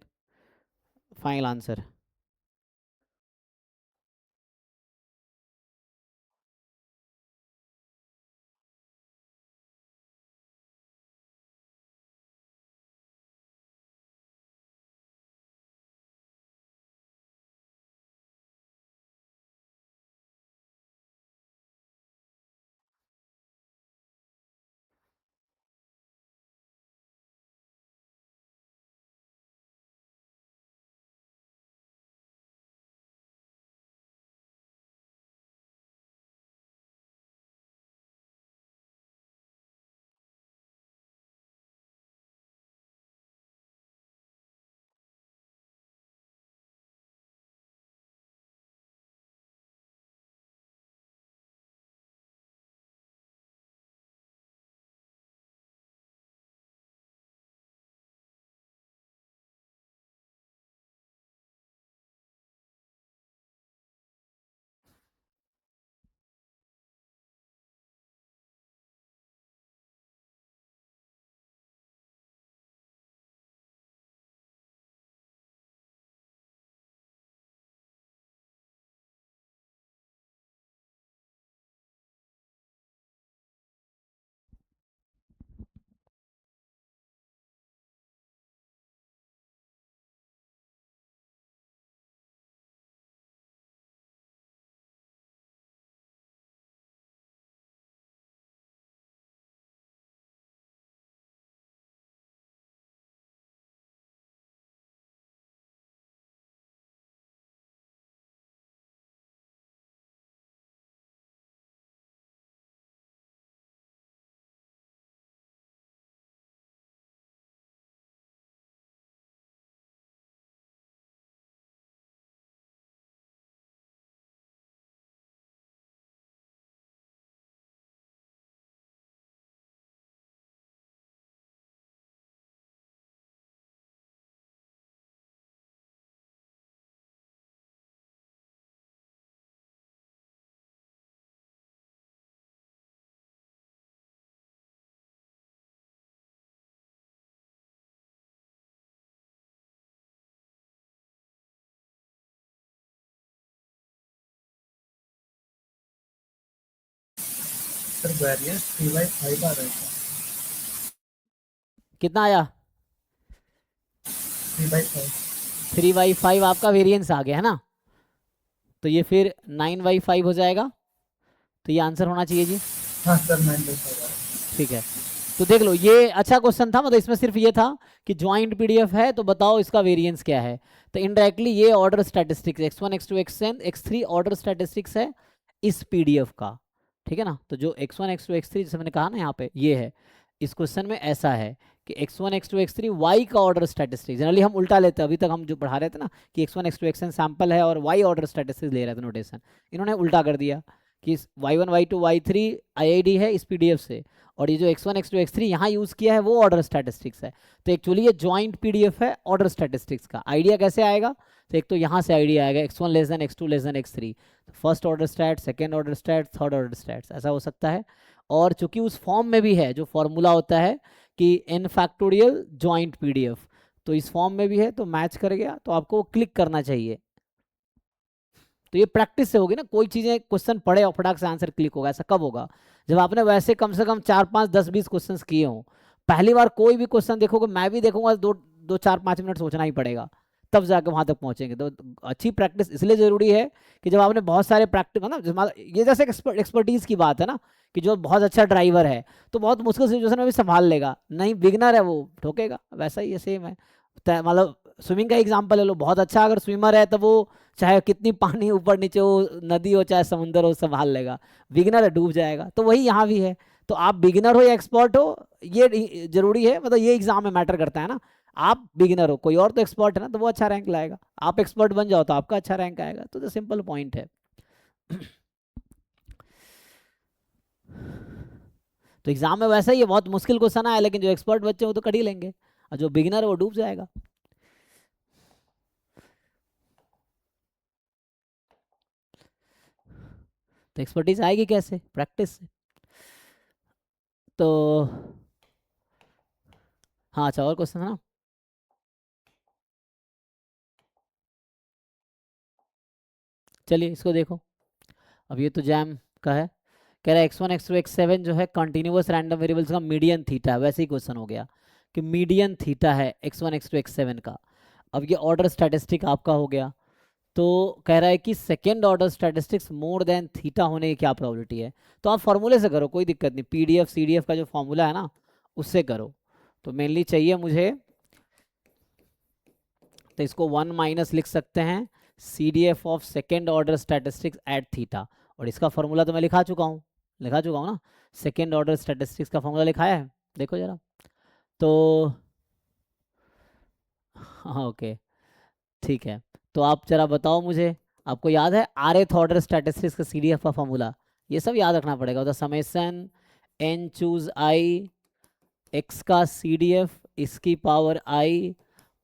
final answer. Sir variance 3/5 आ रहा है। कितना आया? 3/5। 3/5 आपका वेरिएंस आ गया है ना, तो ये फिर 9/5 हो जाएगा, तो ये आंसर होना चाहिए जी। हाँ सर 9/5 आ रहा है। ठीक है, तो देख लो ये अच्छा क्वेश्चन था, मतलब इसमें सिर्फ ये था कि ज्वाइंट पीडीएफ है तो बताओ इसका वेरिएंस क्या है। तो इनडायरेक्टली ये order statistics x1 x2 xn x3 order statistics है इस पीडीएफ का। ठीक है ना, तो जो x1 x2 x3 जैसे मैंने कहा ना यहाँ पे ये है, इस क्वेश्चन में ऐसा है कि x1 x2 x3 y का ऑर्डर स्टैटिस्टिक्स, जनरली हम उल्टा लेते हैं, अभी तक हम जो पढ़ा रहे थे ना कि x1 x2 xn सैंपल है और y ऑर्डर स्टैटिस्टिक्स ले रहे थे नोटेशन, इन्होंने उल्टा कर दिया कि y1 y2 y3 IID है इस पीडीएफ से, और ये जो x1 x2 x3 यहाँ यूज़ किया है वो ऑर्डर स्टैटिस्टिक्स है। तो एक्चुअली ये जॉइंट पीडीएफ है ऑर्डर स्टैटिस्टिक्स का। आइडिया कैसे आएगा? तो एक तो यहाँ से आइडिया आएगा x1 less than x2 less than x3, first order stat, second order stat, third order stats, ऐसा हो सकता है। और चूंकि उस फॉर्म में भी है जो फॉर्मूला होता है कि n फैक्टोरियल जॉइंट पीडीएफ, तो इस फॉर्म में भी है तो मैच कर गया, तो आपको क्लिक करना चाहिए। तो ये प्रैक्टिस से होगी ना, कोई चीजें क्वेश्चन पढ़े और फटाक से आंसर क्लिक होगा, ऐसा कब होगा? जब आपने वैसे कम से कम 4 5 10 20 क्वेश्चन किए हों। पहली बार कोई भी क्वेश्चन देखोगे, मैं भी देखूंगा, 2 4 5 मिनट सोचना ही पड़ेगा, तब जाके वहां तक पहुंचेंगे। तो अच्छी प्रैक्टिस इसलिए जरूरी है कि जब आपने बहुत सारे प्रैक्टिस ना, ये जैसे एक्सपर्टीज की बात है ना, कि जो बहुत अच्छा ड्राइवर है तो बहुत मुश्किल सिचुएशन में भी संभाल लेगा, नहीं बिगनर है वो ठोकेगा, वैसा ही है सेम है। मतलब स्विमिंग का एग्जाम्पल ले लो, बहुत अच्छा अगर स्विमर है तो वो चाहे कितनी पानी ऊपर नीचे हो, नदी हो चाहे समुंदर हो, संभाल लेगा। बिगिनर है डूब जाएगा, तो वही यहाँ भी है। तो आप बिगिनर हो या एक्सपर्ट हो, ये जरूरी है, मतलब ये एग्जाम में मैटर करता है ना। आप बिगिनर हो, कोई और तो एक्सपर्ट है ना, तो वो अच्छा रैंक लाएगा। आप एक्सपर्ट बन जाओ तो आपका अच्छा रैंक आएगा, तो सिंपल पॉइंट है। तो एग्जाम में वैसा ही है, बहुत मुश्किल क्वेश्चन आया, लेकिन जो एक्सपर्ट बच्चे वो तो कर ही लेंगे, और जो बिगिनर है वो डूब जाएगा। तो एक्सपर्टीज आएगी कैसे? प्रैक्टिस से। तो हाँ, अच्छा और क्वेश्चन है ना। चलिए इसको देखो, अब ये तो जैम का है। कह रहा है x1 x2 x7 जो है कंटिन्यूअस रैंडम वेरिएबल्स का मीडियन थीटा, वैसे ही क्वेश्चन हो गया कि मीडियन थीटा है x1 x2 x7 का। अब ये ऑर्डर स्टैटिस्टिक आपका हो गया, तो कह रहा है कि second order statistics more then theta होने की क्या प्रोबेबिलिटी है। तो आप फॉर्मूले से करो, कोई दिक्कत नहीं, पीडीएफ सीडीएफ का जो फॉर्मूला है ना उससे करो। तो मेनली चाहिए मुझे, तो इसको 1 माइनस लिख सकते हैं C D F of second order statistics at theta. और इसका फॉर्मूला तो मैं लिखा चुका हूँ ना, सेकेंड ऑर्डर स्टैटिस्टिक्स का फॉर्मूला लिखाया है, देखो जरा। तो हाँ ओके, ठीक है। तो आप जरा बताओ मुझे, आपको याद है आर एथ ऑर्डर स्टैटिस्टिक्स का सी डी एफ का फॉर्मूला? ये सब याद रखना पड़ेगा। तो summation n choose i x का सी डी एफ इसकी power i,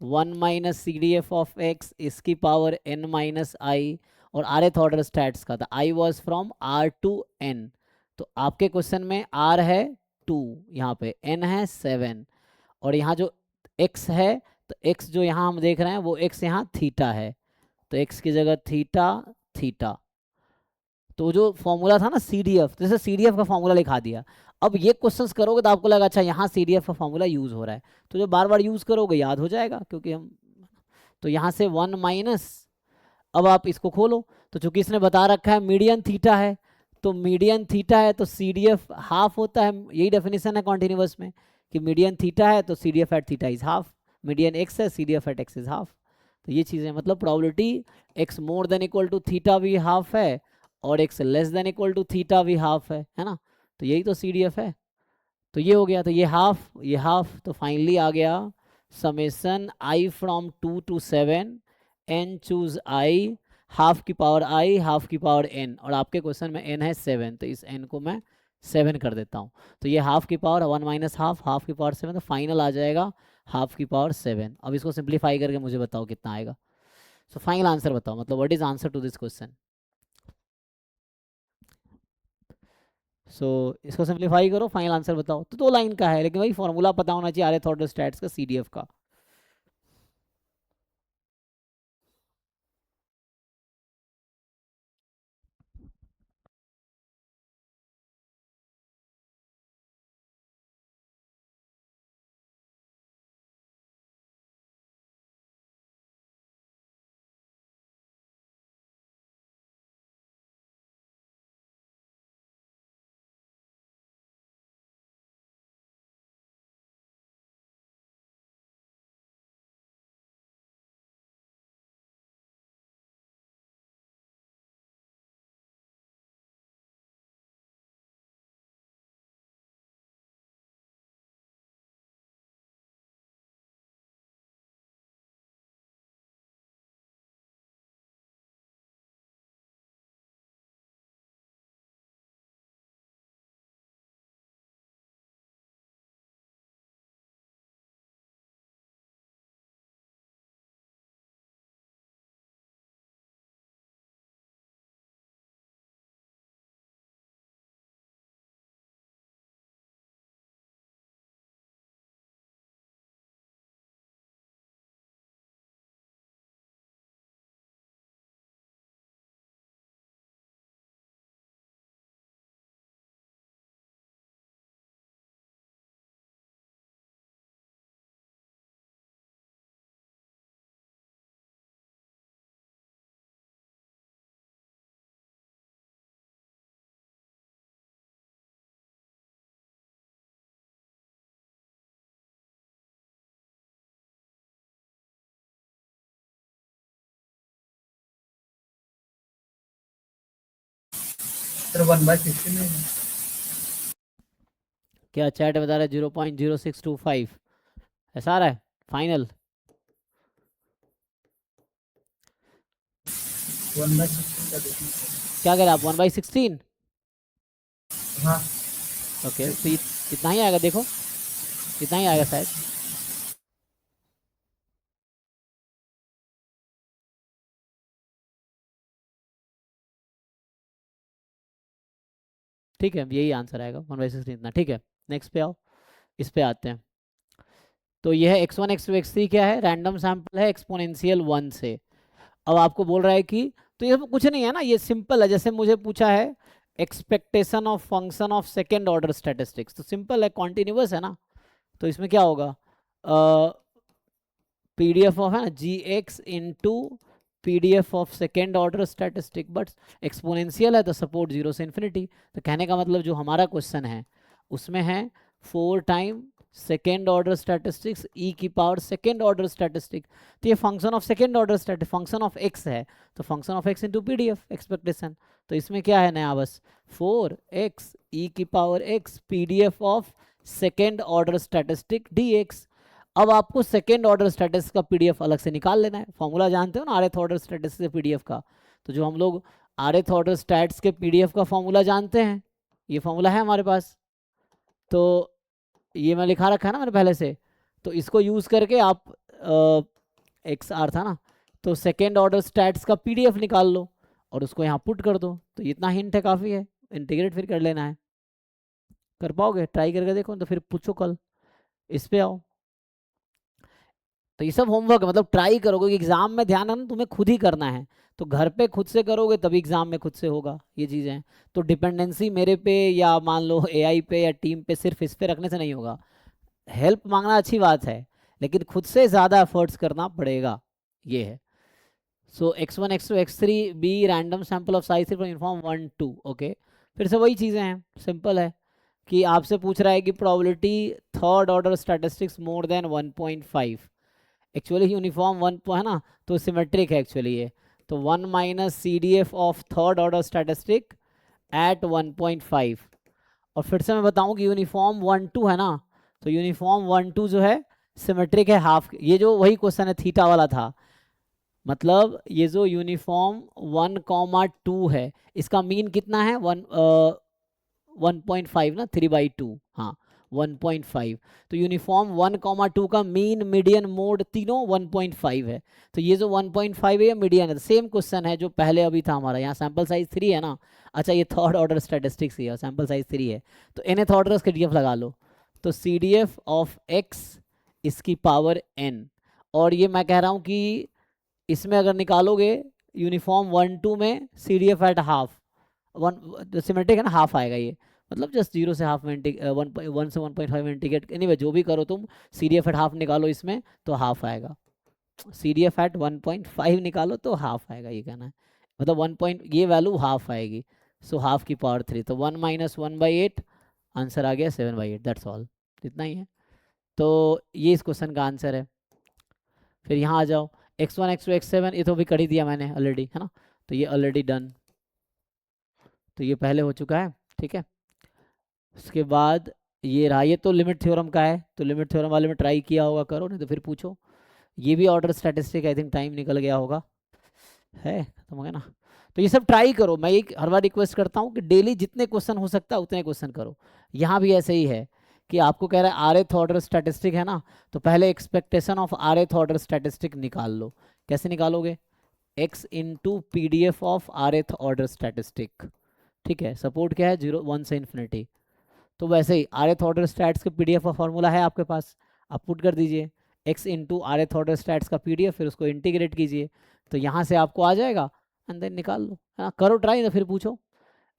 1 minus C D F of x इसकी पावर एन माइनस आई। और आर एथ ऑर्डर स्टैट्स का था i was from r to n. तो आपके क्वेश्चन में are है 2, यहाँ पे एन है 7, और यहाँ जो एक्स है, तो एक्स जो यहाँ हम देख रहे हैं वो एक्स यहाँ थीटा है, तो एक्स की जगह थीटा थीटा। तो जो फॉर्मूला था ना सी डी एफ, जैसे सी डी एफ का फॉर्मूला लिखा दिया। अब ये क्वेश्चंस करोगे तो आपको लगा अच्छा यहाँ सी डी एफ का फॉर्मूला यूज हो रहा है, तो जो बार बार यूज करोगे याद हो जाएगा, क्योंकि हम, तो यहाँ से 1 माइनस, अब आप इसको खोलो, तो चूंकि इसने बता रखा है मीडियन थीटा है, तो मीडियन थीटा है तो सी डी एफ हाफ होता है, यही डेफिनेशन है कॉन्टिन्यूस में कि मीडियन थीटा है तो C D F at theta is half, median X है C D F at X is half. तो ये चीज़ें मतलब probability X more than equal to theta भी हाफ है, और X less than equal to theta भी हाफ है ना। तो यही तो सी डी एफ है। तो ये हो गया, तो ये हाफ, तो फाइनली आ गया summation i from 2 to 7 n choose i, half की पावर आई हाफ की पावर एन, और आपके क्वेश्चन में एन है 7, तो इस एन को मैं 7 कर देता हूँ। तो ये हाफ की पावर 1 माइनस हाफ की पावर 7, तो फाइनल आ जाएगा हाफ की पावर 7। अब इसको सिंप्लीफाई करके मुझे बताओ कितना आएगा। सो फाइनल आंसर बताओ, मतलब what is answer to this question. इसको सिंप्लीफाई करो, फाइनल आंसर बताओ। तो 2 लाइन का है, लेकिन वही फॉर्मूला पता होना चाहिए आर एथ ऑर्डर स्टैट्स का सी डी एफ का। सर 1/16 में क्या चैट बता रहा है? 0.0625 ऐसा आ रहा है फाइनल? 1/16 का देखना क्या कह रहे हैं आप? 1/16? पड़ेगा। हाँ ओके, तो देखिए। इतना ही आएगा, देखो इतना ही आएगा शायद। ठीक है, यही आंसर आएगा, 1/16 इतना। ठीक है, नेक्स्ट पे आओ, इस पे आते हैं। तो यह x1 x2 x3 क्या है? रैंडम सैंपल है एक्सपोनेंशियल 1 से। अब आपको बोल रहा है कि, तो ये कुछ नहीं है ना, ये सिंपल है। जैसे मुझे पूछा है expectation of function of second order statistics, तो सिंपल है, कॉन्टिन्यूअस है ना। तो इसमें क्या होगा? पीडीएफ ऑफ, है ना, G X into PDF of second order statistic, but exponential है तो सपोर्ट जीरो से इन्फिनिटी। तो कहने का मतलब जो हमारा क्वेश्चन है उसमें है 4 टाइम सेकेंड ऑर्डर स्टैटिस्टिक्स ई की पावर सेकेंड ऑर्डर स्टैटिस्टिक। तो ये function of second order statistic, function of x है, तो function of x into PDF expectation. तो इसमें क्या है नया? बस 4x ई की power x PDF of second order statistic D x. अब आपको सेकेंड ऑर्डर स्टैटिस्टिक्स का पीडीएफ अलग से निकाल लेना है। फॉर्मूला जानते हो ना आरएथ ऑर्डर स्टैटिस्टिक्स के पीडीएफ का? तो जो हम लोग आरएथ ऑर्डर स्टैट्स के पीडीएफ का फॉर्मूला जानते हैं, ये फॉर्मूला है हमारे पास। तो ये मैं लिखा रखा है ना मैंने पहले से। तो इसको यूज करके आप एक्स आर था ना, तो सेकेंड ऑर्डर स्टैट्स का पीडीएफ निकाल लो और उसको यहाँ पुट कर दो। तो इतना हिंट है, काफ़ी है। इंटीग्रेट फिर कर लेना है। कर पाओगे? ट्राई करके देखो, तो फिर पूछो कल। इस पे आओ। तो ये सब होमवर्क है, मतलब ट्राई करोगे। एग्जाम में ध्यान है ना, तुम्हें खुद ही करना है। तो घर पे खुद से करोगे तभी एग्जाम में खुद से होगा, ये चीज़ें हैं। तो डिपेंडेंसी मेरे पे या मान लो एआई पे या टीम पे सिर्फ इस पे रखने से नहीं होगा। हेल्प मांगना अच्छी बात है, लेकिन खुद से ज़्यादा एफर्ट्स करना पड़ेगा, ये है। So x1 x2 x3 be random sample of size from uniform 1 2। Okay, फिर से वही चीज़ें हैं, सिंपल है। कि आपसे पूछ रहा है कि probability third order statistics more than 1.5। Actually uniform one है ना, तो सिमेट्रिक है एक्चुअली ये। तो 1 minus C D F of third order statistic at 1.5। और फिर से मैं बताऊं कि यूनिफॉर्म 1 2 है ना, तो यूनिफॉर्म 1 2 जो है सिमेट्रिक है हाफ। ये जो वही क्वेश्चन है थीटा वाला था, मतलब ये जो यूनिफॉर्म 1,2 है, इसका मीन कितना है? 1.5 ना, 3/2, हाँ 1.5। तो यूनिफॉर्म 1,2 का मीन मीडियन मोड तीनों 1.5 है। तो ये जो 1.5 है ये मीडियन है। सेम क्वेश्चन है जो पहले अभी था हमारा, यहाँ सैंपल साइज 3 है ना। अच्छा, ये थर्ड ऑर्डर स्टैटिस्टिक्स ही है, सैंपल साइज 3 है। तो nth ऑर्डर का डी एफ लगा लो। तो C D F of x इसकी पावर n। और ये मैं कह रहा हूँ कि इसमें अगर निकालोगे यूनिफॉर्म 1 2 में C D F at half, one symmetric है ना, हाफ आएगा ये। मतलब जस्ट जीरो से हाफ में वन वन से 1.5 में इंटीग्रेट, एनीवे जो भी करो तुम, C D F at half निकालो इसमें तो हाफ आएगा। सी डी एफ एट 1.5 निकालो तो हाफ आएगा, ये कहना है। मतलब 1 पॉइंट, ये वैल्यू हाफ आएगी। सो हाफ की पावर 3, तो 1 माइनस 1/8, आंसर आ गया 7/8, दैट्स ऑल। इतना ही है। तो ये इस क्वेश्चन का आंसर है। फिर यहाँ आ जाओ, x1 x2 x7, ये तो भी कर ही दिया मैंने ऑलरेडी, है ना। तो ये ऑलरेडी डन, तो ये पहले हो चुका है, ठीक है। उसके बाद ये रहा, ये तो लिमिट थ्योरम का है, तो लिमिट थ्योरम वाले में ट्राई किया होगा, करो, नहीं तो फिर पूछो। ये भी order statistic, I think time निकल गया होगा, है खत्म हो गया ना। तो ये सब ट्राई करो। मैं एक हर बार रिक्वेस्ट करता हूँ कि डेली जितने क्वेश्चन हो सकता है उतने क्वेश्चन करो। यहाँ भी ऐसे ही है कि आपको कह रहा है आर एथ ऑर्डर स्टैटिस्टिक है ना, तो पहले expectation of rth order statistic निकाल लो। कैसे निकालोगे? x into P D F of rth order statistic. ठीक है, सपोर्ट क्या है? 0 1 से इन्फिनिटी। तो वैसे ही आर एथ ऑर्डर स्टैट्स का पीडीएफ का फॉर्मूला है आपके पास, आप पुट कर दीजिए x इंटू आर एथ ऑर्डर स्टैट्स का पीडीएफ, फिर उसको इंटीग्रेट कीजिए, तो यहाँ से आपको आ जाएगा। एंड देन निकाल लो, है ना। करो ट्राई तो फिर पूछो।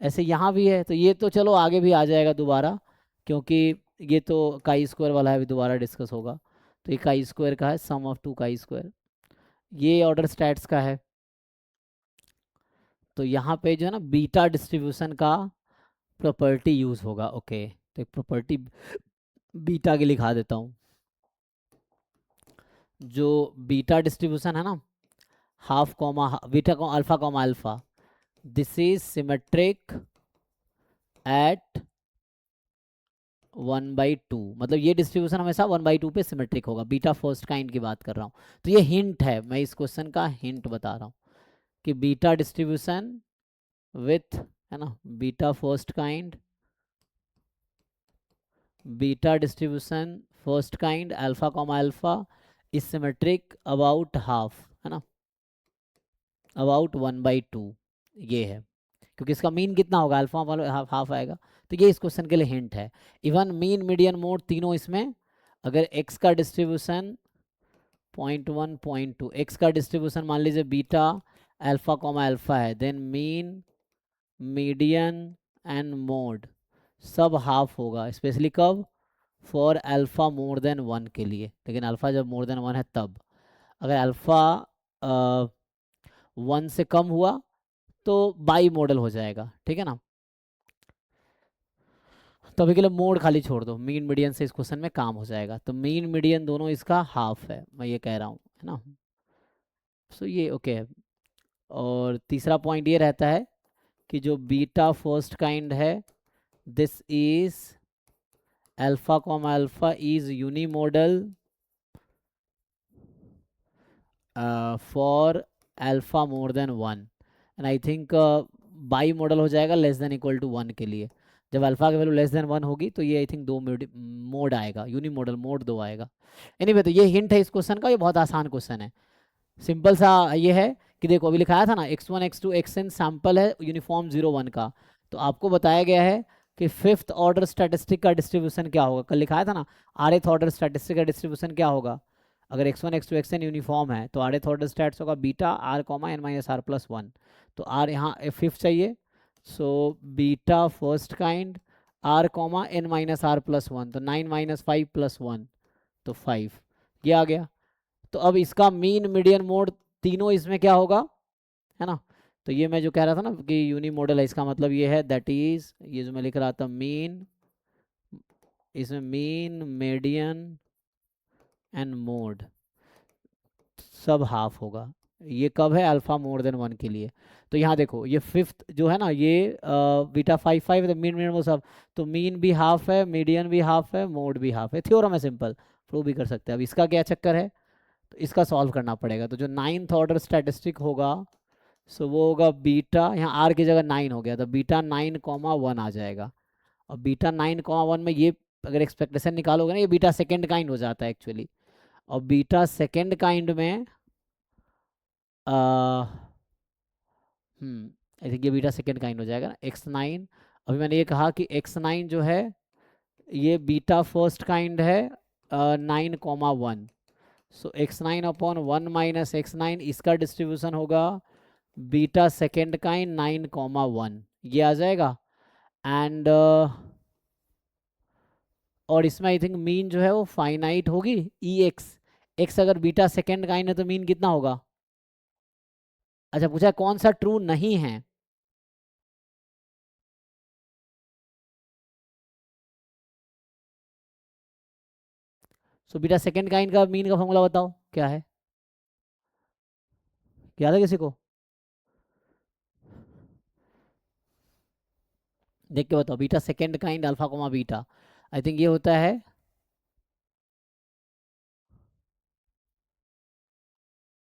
ऐसे यहाँ भी है, तो ये तो चलो आगे भी आ जाएगा दोबारा, क्योंकि ये तो काई स्क्वायर वाला है, अभी दोबारा डिस्कस होगा। तो ये काई स्क्वायर का है, सम ऑफ 2 काई स्क्वायर, ये ऑर्डर स्टैट्स का है। तो यहाँ पे जो है ना बीटा डिस्ट्रीब्यूशन का प्रॉपर्टी यूज होगा। ओके, तो एक प्रॉपर्टी बीटा की लिखा देता हूँ। जो बीटा डिस्ट्रीब्यूशन है ना, हाफ कॉमा बीटा को alpha comma alpha, this is symmetric at 1/2, मतलब ये डिस्ट्रीब्यूशन हमेशा 1/2 पे सिमेट्रिक होगा। बीटा फर्स्ट काइंड की बात कर रहा हूँ। तो ये हिंट है, मैं इस क्वेश्चन का हिंट बता रहा हूँ कि बीटा डिस्ट्रीब्यूशन विथ, है ना, beta first kind, beta distribution first kind alpha comma alpha is symmetric about half, है ना, अबाउट 1/2, ये है। क्योंकि इसका मीन कितना होगा, अल्फा हाफ हाफ आएगा। तो ये इस क्वेश्चन के लिए हिंट है। इवन मीन मीडियन मोड तीनों इसमें, अगर एक्स का डिस्ट्रीब्यूशन 0.1 0.2, एक्स का डिस्ट्रीब्यूशन मान लीजिए बीटा अल्फा कॉमा अल्फा है, then mean median and mode सब हाफ होगा, स्पेशली कब, फॉर अल्फा मोर देन 1 के लिए। लेकिन अल्फा जब मोर देन 1 है तब, अगर अल्फा 1 से कम हुआ तो बाई मॉडल हो जाएगा, ठीक है ना। तो अभी के लिए मोड खाली छोड़ दो, मीन मीडियन से इस क्वेश्चन में काम हो जाएगा। तो मीन मीडियन दोनों इसका हाफ है, मैं ये कह रहा हूँ, है ना। सो ये ओके है। और तीसरा पॉइंट ये रहता है कि जो बीटा फर्स्ट काइंड है, this is alpha comma alpha is यूनिमोडल for alpha more than 1, and I think by model हो जाएगा लेस देन इक्वल टू 1 के लिए। जब अल्फा की वैल्यू लेस देन 1 होगी तो ये आई थिंक दो मोड आएगा, यूनी मॉडल मोड 2 आएगा। एनीवे, तो ये हिंट है इस क्वेश्चन का, ये बहुत आसान क्वेश्चन है। सिंपल सा ये है कि देखो अभी लिखाया था ना x1 x2 xn सैंपल है यूनिफॉर्म 0 1 का। तो आपको बताया गया है कि फिफ्थ ऑर्डर स्टैटिस्टिक का डिस्ट्रीब्यूशन क्या होगा। कल लिखाया था ना, आरएथ ऑर्डर स्टैटिस्टिक का डिस्ट्रीब्यूशन क्या होगा। अगर x1 x2 xn यूनिफॉर्म है तो आरएथ ऑर्डर स्टैट्स होगा beta r comma n minus r plus 1। तो आर यहाँ फिफ्थ चाहिए, so beta first kind r comma n minus r plus 1, तो 9 - 5 + 1 तो 5, ये आ गया। तो अब इसका मीन मीडियन मोड तीनों इसमें क्या होगा, है ना। तो ये मैं जो कह रहा था ना कि यूनी मॉडल है, इसका मतलब ये है दैट इज, ये जो मैं लिख रहा था मीन, इसमें मीन मीडियन एंड मोड सब हाफ होगा। ये कब है, अल्फा मोर देन 1 के लिए। तो यहाँ देखो ये फिफ्थ जो है ना, ये बीटा 5 5 है, मीन मीन वो सब, तो मीन भी हाफ है, मीडियन भी हाफ है, मोड भी हाफ है। थ्योरम है, सिंपल प्रूव भी कर सकते हैं। अब इसका क्या चक्कर है, तो इसका सॉल्व करना पड़ेगा। तो जो नाइन्थ ऑर्डर स्टैटिस्टिक होगा, सो वो होगा बीटा, यहाँ आर की जगह 9 हो गया तो बीटा 9,1 आ जाएगा। और बीटा 9,1 में ये अगर एक्सपेक्टेशन निकालोगे ना, ये बीटा सेकेंड काइंड हो जाता है एक्चुअली। और बीटा सेकेंड काइंड में आई थिंक ये बीटा सेकेंड काइंड हो जाएगा ना, x9। अभी मैंने ये कहा कि x9 जो है ये बीटा फर्स्ट काइंड है 9,1। सो x9/1 - इसका डिस्ट्रीब्यूशन होगा बीटा सेकेंड काइंड 9,1, ये आ जाएगा। एंड और इसमें आई थिंक मीन जो है वो फाइनाइट होगी ई एक्स। एक्स अगर बीटा सेकेंड काइंड है तो मीन कितना होगा। अच्छा, पूछा कौन सा ट्रू नहीं है। सो बीटा सेकेंड काइंड का मीन का फॉर्मूला बताओ क्या है, याद है किसी को, देख के बताओ। Beta second kind alpha comma beta, I think ये होता है,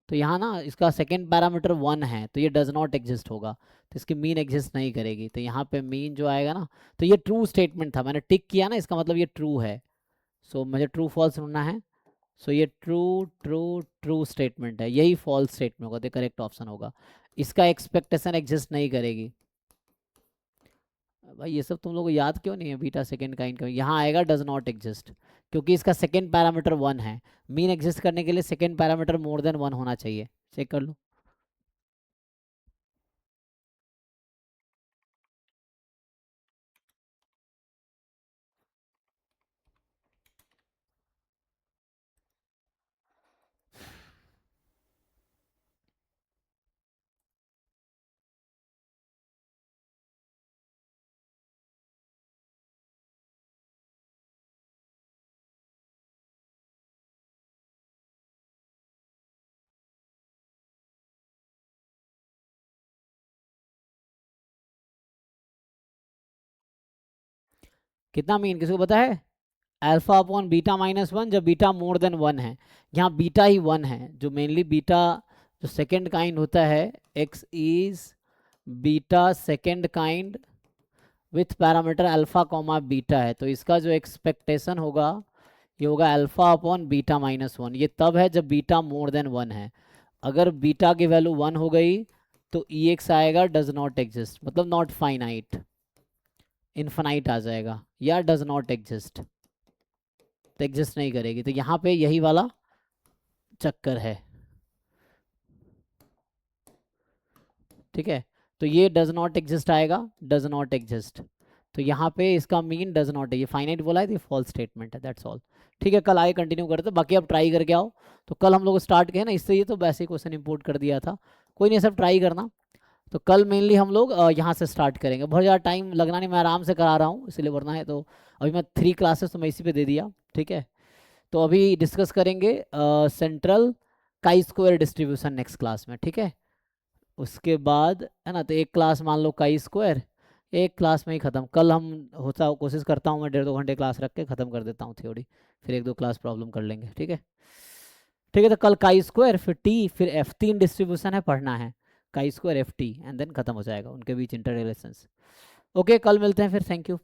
तो यहाँ ना इसका सेकेंड पैरामीटर 1 है तो ये डज नॉट एग्जिस्ट होगा, तो इसकी मीन एग्जिस्ट नहीं करेगी। तो यहाँ पे मीन जो आएगा ना, तो ये ट्रू स्टेटमेंट था, मैंने टिक किया ना, इसका मतलब ये ट्रू है। सो मुझे ट्रू फॉल्स ढूंढना है। सो ये ट्रू ट्रू ट्रू स्टेटमेंट है, यही फॉल्स स्टेटमेंट होगा, तो करेक्ट ऑप्शन होगा। इसका एक्सपेक्टेशन एग्जिस्ट नहीं करेगी। भाई ये सब तुम लोग को याद क्यों नहीं है, बीटा सेकेंड काइंड का यहाँ आएगा डज नॉट एग्जिस्ट, क्योंकि इसका सेकेंड पैरामीटर 1 है। मीन एग्जिस्ट करने के लिए सेकेंड पैरामीटर मोर देन 1 होना चाहिए, चेक कर लो। कितना मीन किसी को पता है? Alpha upon beta minus one, जब बीटा मोर देन वन है। यहाँ बीटा ही वन है, जो मेनली बीटा जो सेकेंड काइंड होता है, x is beta second kind with parameter alpha comma beta है, तो इसका जो एक्सपेक्टेशन होगा ये होगा alpha upon beta minus one. ये तब है जब बीटा मोर देन वन है। अगर बीटा की वैल्यू वन हो गई तो ई एक्स आएगा डज नॉट एग्जिस्ट, मतलब नॉट फाइनाइट, इन्फानाइट आ जाएगा, या डज नॉट एग्जिस्ट, तो एग्जिस्ट नहीं करेगी। तो यहाँ पे यही वाला चक्कर है, ठीक है। तो ये डज नॉट एग्जिस्ट आएगा, डज नॉट एग्जिस्ट, तो यहाँ पे इसका मीन डज नॉट है। ये फाइनाइट बोला है तो ये फॉल्स स्टेटमेंट है, दैट्स ऑल। ठीक है, कल आगे कंटिन्यू करते, बाकी आप ट्राई करके आओ। तो कल हम लोग स्टार्ट किए ना इससे, ये तो वैसे क्वेश्चन इंपोर्ट कर दिया था, कोई नहीं, सब ट्राई करना। तो कल मेनली हम लोग यहाँ से स्टार्ट करेंगे, बहुत ज़्यादा टाइम लगना नहीं, मैं आराम से करा रहा हूँ इसलिए, वरना है तो अभी मैं 3 क्लासेस तो मैं इसी पे दे दिया, ठीक है। तो अभी डिस्कस करेंगे central chi square distribution next class में, ठीक है। उसके बाद है ना, तो एक क्लास मान लो काई स्क्वायर, एक क्लास में ही ख़त्म। कल हम होता कोशिश करता हूँ मैं 1.5-2 घंटे क्लास रख के ख़त्म कर देता हूँ थ्योरी, फिर 1-2 क्लास प्रॉब्लम कर लेंगे, ठीक है। ठीक है, तो कल काई स्क्वायर, फिर टी, फिर एफ, 3 डिस्ट्रीब्यूशन है पढ़ना है, chi square F T, and then खत्म हो जाएगा उनके बीच इंटर रिलेशंस। ओके, कल मिलते हैं फिर, थैंक यू।